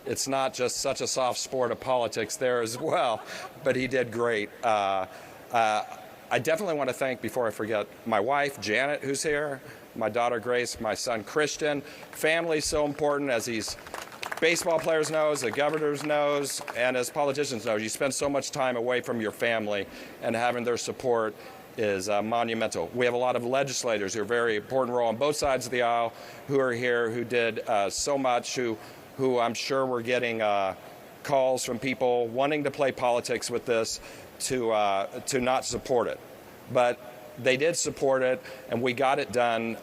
it's not just such a soft sport of politics there as well, but he did great. I definitely want to thank, before I forget, my wife, Janet, who's here, my daughter, Grace, my son, Christian. Family's so important, as these baseball players knows, the governors knows, and as politicians know. You spend so much time away from your family, and having their support is monumental. We have a lot of legislators who are very important role on both sides of the aisle who are here, who did so much, who I'm sure we're getting calls from people wanting to play politics with this to not support it. But they did support it, and we got it done.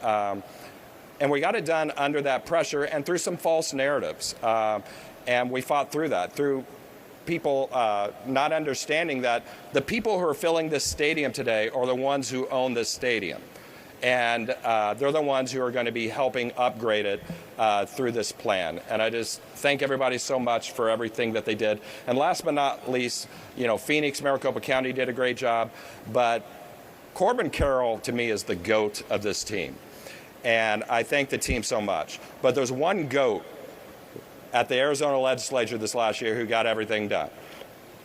And we got it done under that pressure and through some false narratives. And we fought through that, through people not understanding that the people who are filling this stadium today are the ones who own this stadium. And they're the ones who are going to be helping upgrade it through this plan. And I just thank everybody so much for everything that they did. And last but not least, Phoenix, Maricopa County did a great job. But Corbin Carroll, to me, is the GOAT of this team. And I thank the team so much. But there's one GOAT at the Arizona legislature this last year who got everything done.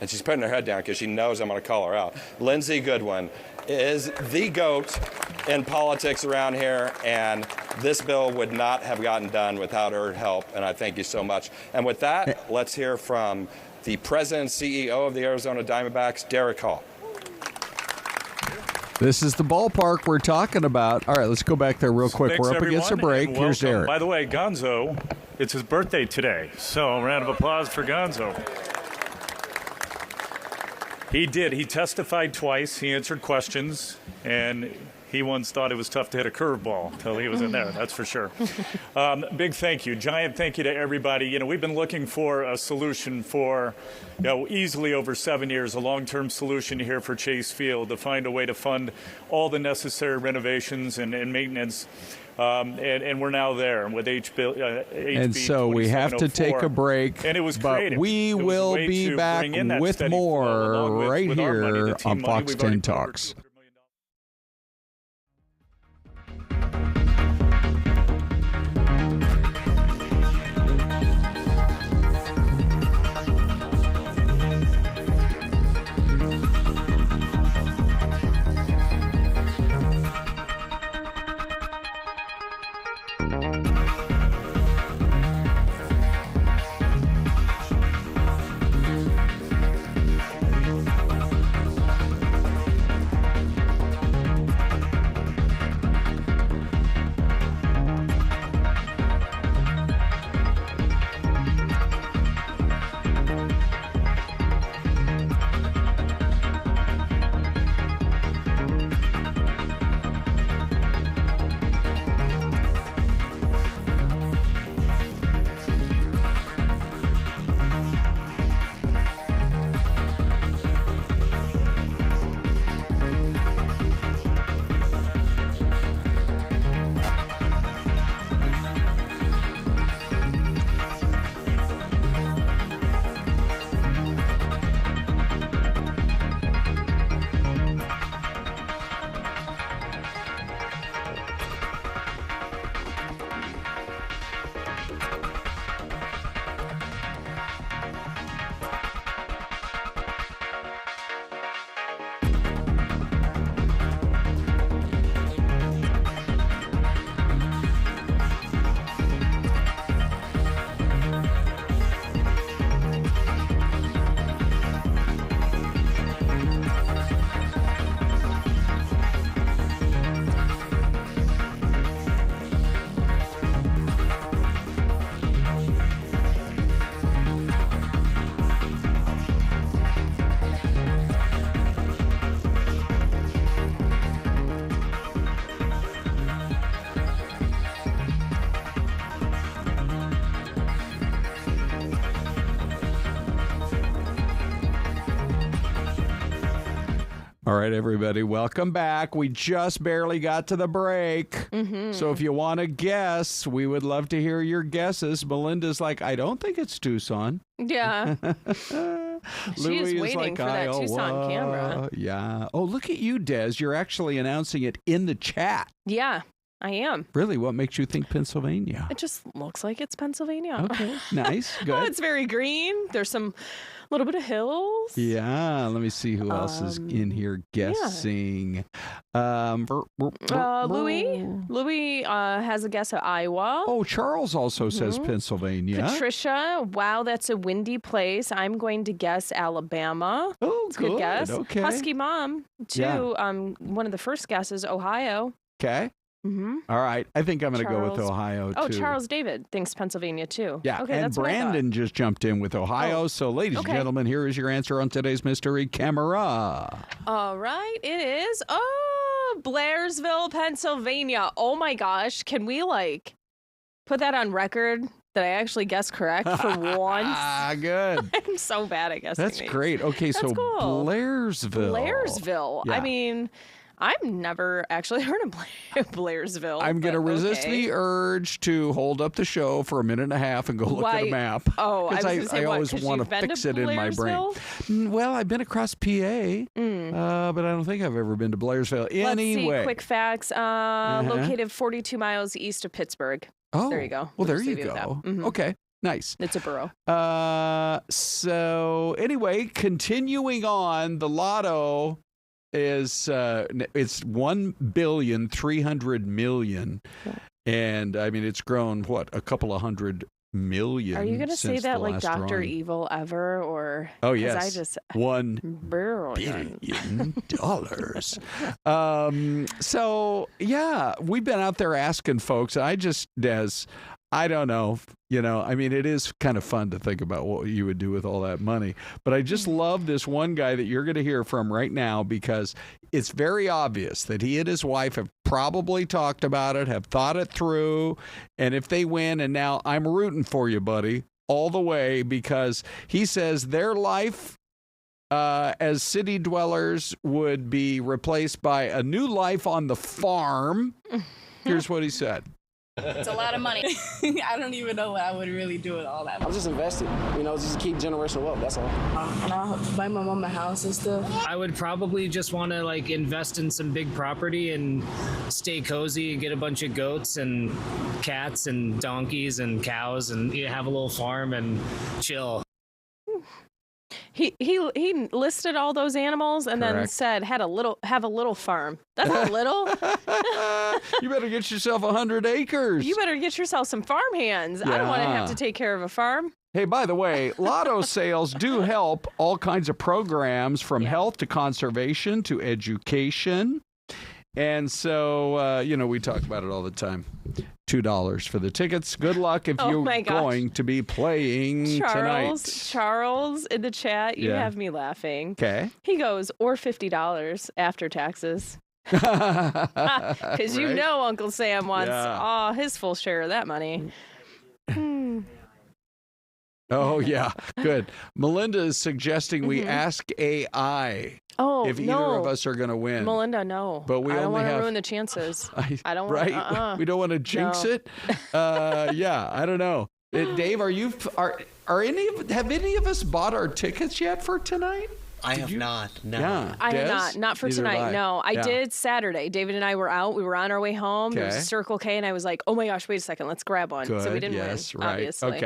And she's putting her head down because she knows I'm going to call her out. Lindsey Goodwin is the GOAT in politics around here, and this bill would not have gotten done without her help, and I thank you so much. And with that, let's hear from the president and CEO of the Arizona Diamondbacks, Derek Hall. This is the ballpark we're talking about. All right, let's go back there real quick. Thanks, we're up against a break. Here's Derek. By the way, Gonzo, it's his birthday today, so a round of applause for Gonzo. He did. He testified twice. He answered questions, and he once thought it was tough to hit a curveball until he was in there, that's for sure. Big thank you. Giant thank you to everybody. We've been looking for a solution for easily over 7 years, a long-term solution here for Chase Field to find a way to fund all the necessary renovations and maintenance. And we're now there with HB and so we have to take a break, and it was but creative. we will be back with more right here on Fox 10 Talks. All right, everybody, welcome back. We just barely got to the break. Mm-hmm. So if you want to guess, we would love to hear your guesses. Melinda's like, I don't think it's Tucson. Yeah. She is waiting for that Tucson camera. Yeah. Oh, look at you, Des. You're actually announcing it in the chat. Yeah, I am. Really? What makes you think Pennsylvania? It just looks like it's Pennsylvania. Okay, nice. Good. Oh, it's very green. There's some little bit of hills. Yeah, let me see who else is in here guessing. Louis has a guess at Iowa. Oh, Charles also says Pennsylvania. Patricia, wow, that's a windy place. I'm going to guess Alabama. Oh, that's a good guess. Okay. Husky Mom, too. Yeah. One of the first guesses, Ohio. Okay. Mm-hmm. All right. I think I'm going to go with Ohio, too. Oh, Charles David thinks Pennsylvania, too. Yeah, okay, and that's Brandon just jumped in with Ohio. So, ladies and gentlemen, here is your answer on today's Mystery Camera. All right, it is, Blairsville, Pennsylvania. Oh, my gosh. Can we, put that on record that I actually guessed correct for once? Good. I'm so bad at guessing That's these. great. Okay, That's so cool. Blairsville. Blairsville. Yeah. I mean, I've never actually heard of Blairsville. I'm going to but resist okay. the urge to hold up the show for a minute and a half and go look at a map. Oh, I was Because gonna say, I what, always 'cause want you've to been fix to it in my brain. Well, I've been across PA, but I don't think I've ever been to Blairsville. Anyway. Let's see, quick facts. Located 42 miles east of Pittsburgh. Oh, there you go. Well, there just you leave it at go. that. Mhm. Okay, nice. It's a borough. So anyway, continuing on, the Lotto is it's $1,300,000,000, and I mean it's grown a couple of hundred million. Are you going to say since that the like last Dr. drawing. Evil ever, or? Oh 'cause yes, I just $1 billion. billion. So yeah, we've been out there asking folks. I don't know. I mean, it is kind of fun to think about what you would do with all that money. But I just love this one guy that you're going to hear from right now, because it's very obvious that he and his wife have probably talked about it, have thought it through. And if they win, and now I'm rooting for you, buddy, all the way, because he says their life as city dwellers would be replaced by a new life on the farm. Here's what he said. It's a lot of money. I don't even know what I would really do with all that. I'll just invest it, just to keep generational wealth, that's all. And I'll buy my mom a house and stuff. I would probably just want to invest in some big property and stay cozy and get a bunch of goats and cats and donkeys and cows and have a little farm and chill. He listed all those animals and then said have a little farm. That's not little. You better get yourself 100 acres. You better get yourself some farm hands. I don't want to have to take care of a farm. Hey, by the way, Lotto sales do help all kinds of programs, from health to conservation to education. And so, we talk about it all the time. $2 for the tickets. Good luck if you're going to be playing tonight. Charles, in the chat, you Yeah. have me laughing. Okay. He goes, or $50 after taxes. Because Right? Uncle Sam wants his full share of that money. Oh, yeah. Good. Melinda is suggesting we ask AI if either of us are going to win. Melinda, no. But we I don't only want to have... ruin the chances. I don't right? want We don't want to jinx it. Yeah, I don't know. Dave, have any of us bought our tickets yet for tonight? I have not. No. Yeah, I have not for Neither tonight. have I. No, I Yeah. did Saturday. David and I were out. We were on our way home. There was a Okay. Circle K, and I was like, "Oh my gosh, wait a second, let's grab one." Good. So we didn't yes, win. right. Obviously.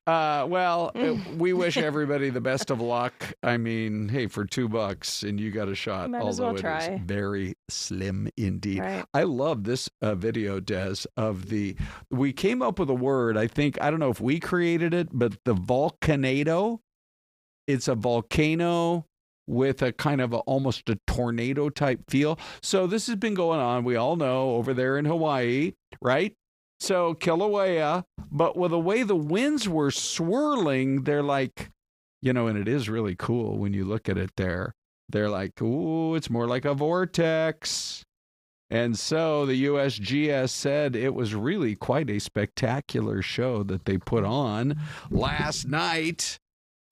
Okay. We wish everybody the best of luck. I mean, hey, for $2 and you got a shot, Might as although well try. it is very slim indeed. Right. I love this video, Des, we came up with a word. I don't know if we created it, but the volcanado. It's a volcano with a kind of almost a tornado type feel. So this has been going on, we all know, over there in Hawaii, right? So Kilauea, but with the way the winds were swirling, they're like, and it is really cool when you look at it there. They're like, ooh, it's more like a vortex. And so the USGS said it was really quite a spectacular show that they put on last night.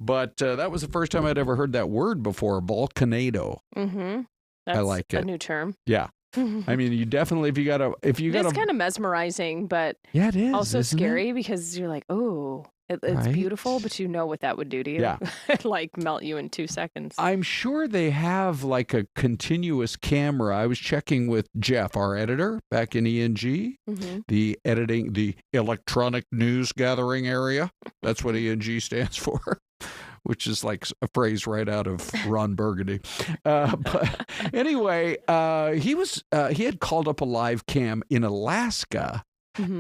But that was the first time I'd ever heard that word before, volcanado. Mm-hmm. That's I like it. a new term. Yeah. I mean, you definitely, It's kind of mesmerizing, but yeah, it is also isn't scary it? because you're like, oh, it's Right? beautiful, but you know what that would do to you. Yeah. Like melt you in 2 seconds. I'm sure they have like a continuous camera. I was checking with Jeff, our editor back in ENG, the electronic news gathering area. That's what ENG stands for. Which is like a phrase right out of Ron Burgundy. But anyway, he had called up a live cam in Alaska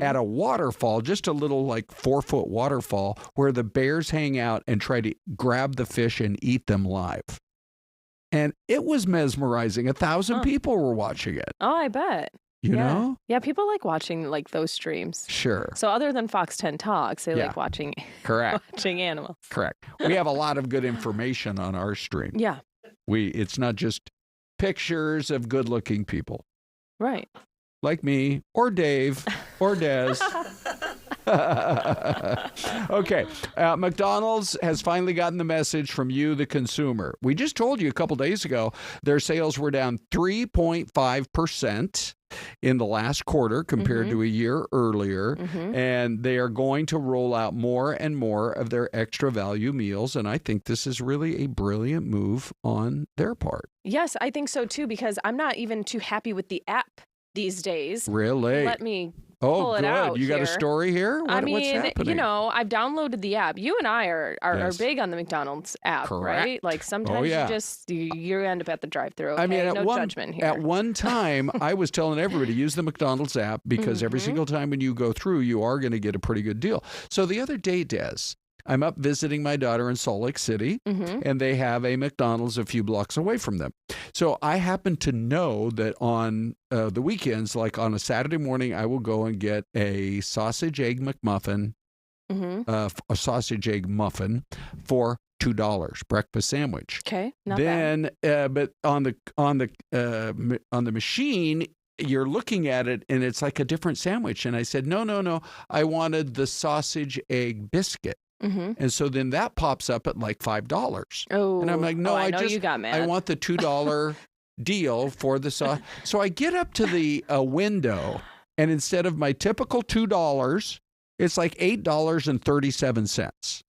at a waterfall, just a little like 4-foot waterfall where the bears hang out and try to grab the fish and eat them live. And it was mesmerizing. 1,000 people were watching it. Oh, I bet. You know? Yeah, people like watching like those streams. Sure. So other than Fox 10 Talks, they like watching watching animals. Correct. We have a lot of good information on our stream. Yeah. It's not just pictures of good-looking people. Right. Like me, or Dave, or Des. Okay. McDonald's has finally gotten the message from you, the consumer. We just told you a couple days ago their sales were down 3.5% in the last quarter compared to a year earlier. And they are going to roll out more and more of their extra value meals. And I think this is really a brilliant move on their part. Yes, I think so too, because I'm not even too happy with the app these days. Really? Let me pull it out. You got a story here? I What's mean, happening? I've downloaded the app. You and I are Yes. big on the McDonald's app, Correct. right? Like sometimes yeah. you end up at the drive-thru. Okay? I mean, no judgment here. at one time, I was telling everybody use the McDonald's app because every single time when you go through, you are going to get a pretty good deal. So the other day, Des, I'm up visiting my daughter in Salt Lake City, and they have a McDonald's a few blocks away from them. So I happen to know that on the weekends, like on a Saturday morning, I will go and get a sausage egg McMuffin, a sausage egg muffin for $2 breakfast sandwich. Okay, not bad. But on the machine, you're looking at it and it's like a different sandwich. And I said, no, I wanted the sausage egg biscuit. And so then that pops up at like $5. Oh, and I'm like, no, I know you got mad. I want the $2 deal for the sauce. So I get up to the window, and instead of my typical $2, it's like $8.37.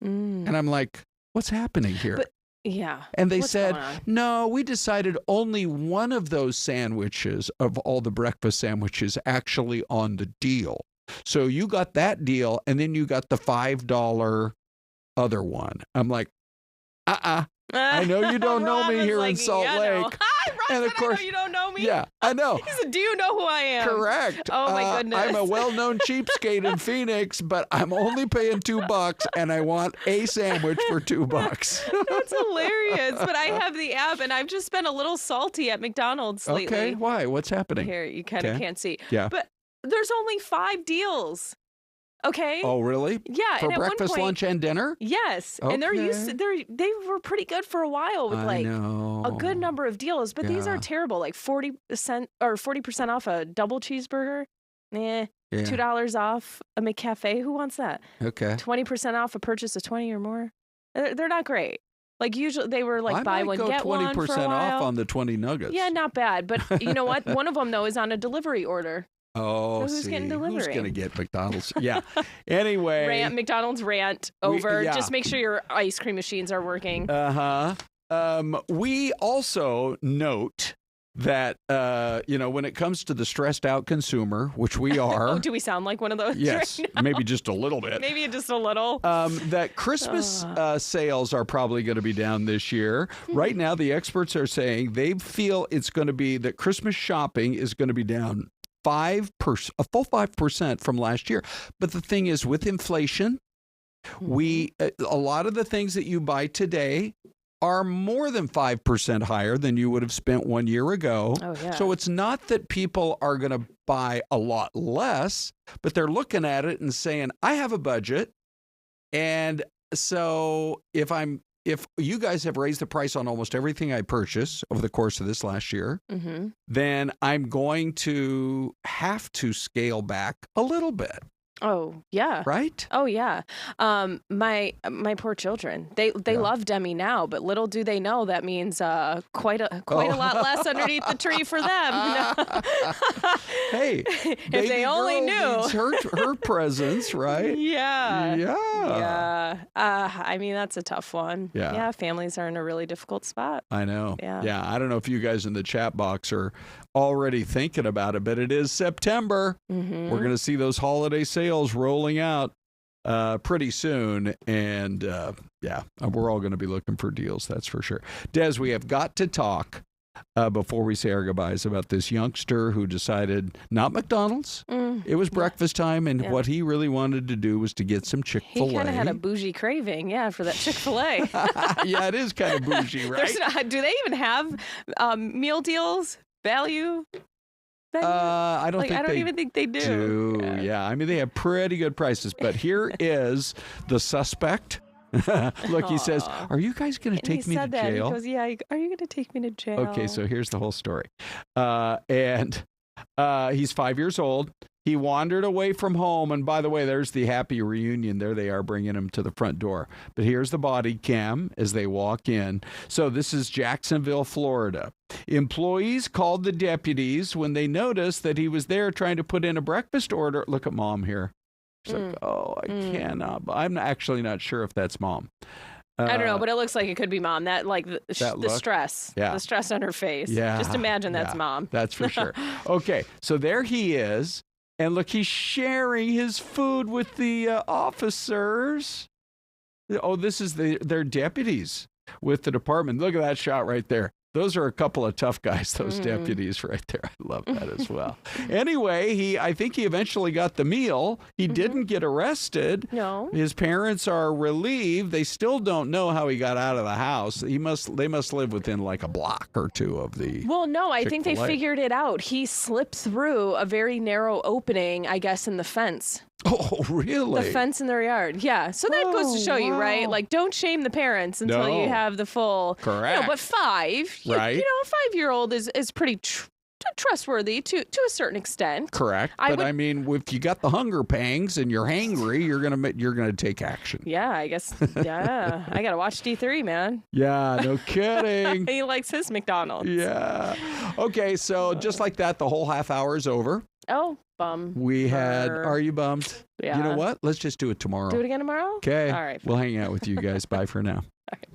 And I'm like, what's happening here? But, yeah. And they What's said, going on? no, we decided only one of those sandwiches of all the breakfast sandwiches actually on the deal. So you got that deal, and then you got the $5 other one. I'm like, I know you don't know me here in Salt Lake. Hi, Ross, And of course, I know you don't know me. Yeah, I know. He said, do you know who I am? Correct. Oh, my goodness. I'm a well-known cheapskate in Phoenix, but I'm only paying $2, and I want a sandwich for $2. That's hilarious. But I have the app, and I've just been a little salty at McDonald's lately. Okay, why? What's happening? Here, you kind of Okay. can't see. Yeah. But there's only 5 deals. Okay. Oh, really? Yeah. For and at one breakfast, point- lunch, and dinner? Yes. And they're used to, they were pretty good for a while with I like know. a good number of deals, but these are Yeah. terrible. Like 40% off a double cheeseburger. Yeah. $2 off a McCafe. Who wants that? Okay. 20% off a purchase of 20 or more. They're not great. Like usually they were like I buy might one go get 20% one for a while. off on the 20 nuggets. Yeah, not bad. But you know what? One of them though is on a delivery order. Oh, So who's getting Who's delivery? going to get McDonald's? Yeah. Anyway. McDonald's rant over. yeah. Just make sure your ice cream machines are working. We also note that, when it comes to the stressed out consumer, which we are. Oh, do we sound like one of those? Yes, right now? maybe just a little bit. Maybe just a little. That Christmas sales are probably going to be down this year. Right now, the experts are saying they feel it's going to be that Christmas shopping is going to be down a full 5% from last year. But the thing is, with inflation, a lot of the things that you buy today are more than 5% higher than you would have spent 1 year ago. Oh, yeah. So it's not that people are going to buy a lot less, but they're looking at it and saying, I have a budget. And so if you guys have raised the price on almost everything I purchase over the course of this last year, then I'm going to have to scale back a little bit. Oh, yeah. Right? Oh, yeah. My poor children. They love Demi now, but little do they know that means quite a lot less underneath the tree for them. Hey, if they only knew her presence, right? Yeah. Yeah. I mean, that's a tough one. Yeah. Families are in a really difficult spot. I know. Yeah. I don't know if you guys in the chat box are already thinking about it, but it is September. Mm-hmm. We're going to see those holiday sales rolling out pretty soon. And we're all going to be looking for deals. That's for sure. Des, we have got to talk before we say our goodbyes about this youngster who decided not McDonald's. It was breakfast time. And what he really wanted to do was to get some Chick-fil-A. He kind of had a bougie craving, for that Chick-fil-A. Yeah, it is kind of bougie, right? Do they even have meal deals? Value? I don't even think they do. Yeah. I mean, they have pretty good prices. But here is the suspect. Look, he says, "Are you guys going to take me to jail?" He goes, "Yeah, are you going to take me to jail?" Okay, so here's the whole story. And he's 5 years old. He wandered away from home. And by the way, there's the happy reunion. There they are bringing him to the front door. But here's the body cam as they walk in. So this is Jacksonville, Florida. Employees called the deputies when they noticed that he was there trying to put in a breakfast order. Look at mom here. She's like, I cannot. I'm actually not sure if that's mom. I don't know, but it looks like it could be mom. The stress, the stress on her face. Yeah, just imagine that's mom. That's for sure. Okay, so there he is. And look, he's sharing his food with the officers. Oh, this is their deputies with the department. Look at that shot right there. Those are a couple of tough guys, those deputies right there. I love that as well. Anyway, I think he eventually got the meal. He didn't get arrested. No. His parents are relieved. They still don't know how he got out of the house. They must live within like a block or two of the Well, no, I think they Chick-fil-A. figured it out. He slipped through a very narrow opening, I guess, in the fence. Oh, really? The fence in their yard. Yeah. So that goes to show you, right? Like, don't shame the parents until you have the full. Correct. But 5, right? A 5-year-old is pretty trustworthy to a certain extent. Correct. But I mean, if you got the hunger pangs and you're hangry, you're gonna take action. Yeah, I guess. Yeah, I gotta watch D3, man. Yeah, no kidding. He likes his McDonald's. Yeah. Okay, so just like that, the whole half hour is over. Oh, bum. We had. Are you bummed? Yeah. You know what? Let's just do it tomorrow. Do it again tomorrow? Okay. All right. We'll hang out with you guys. Bye for now. All right.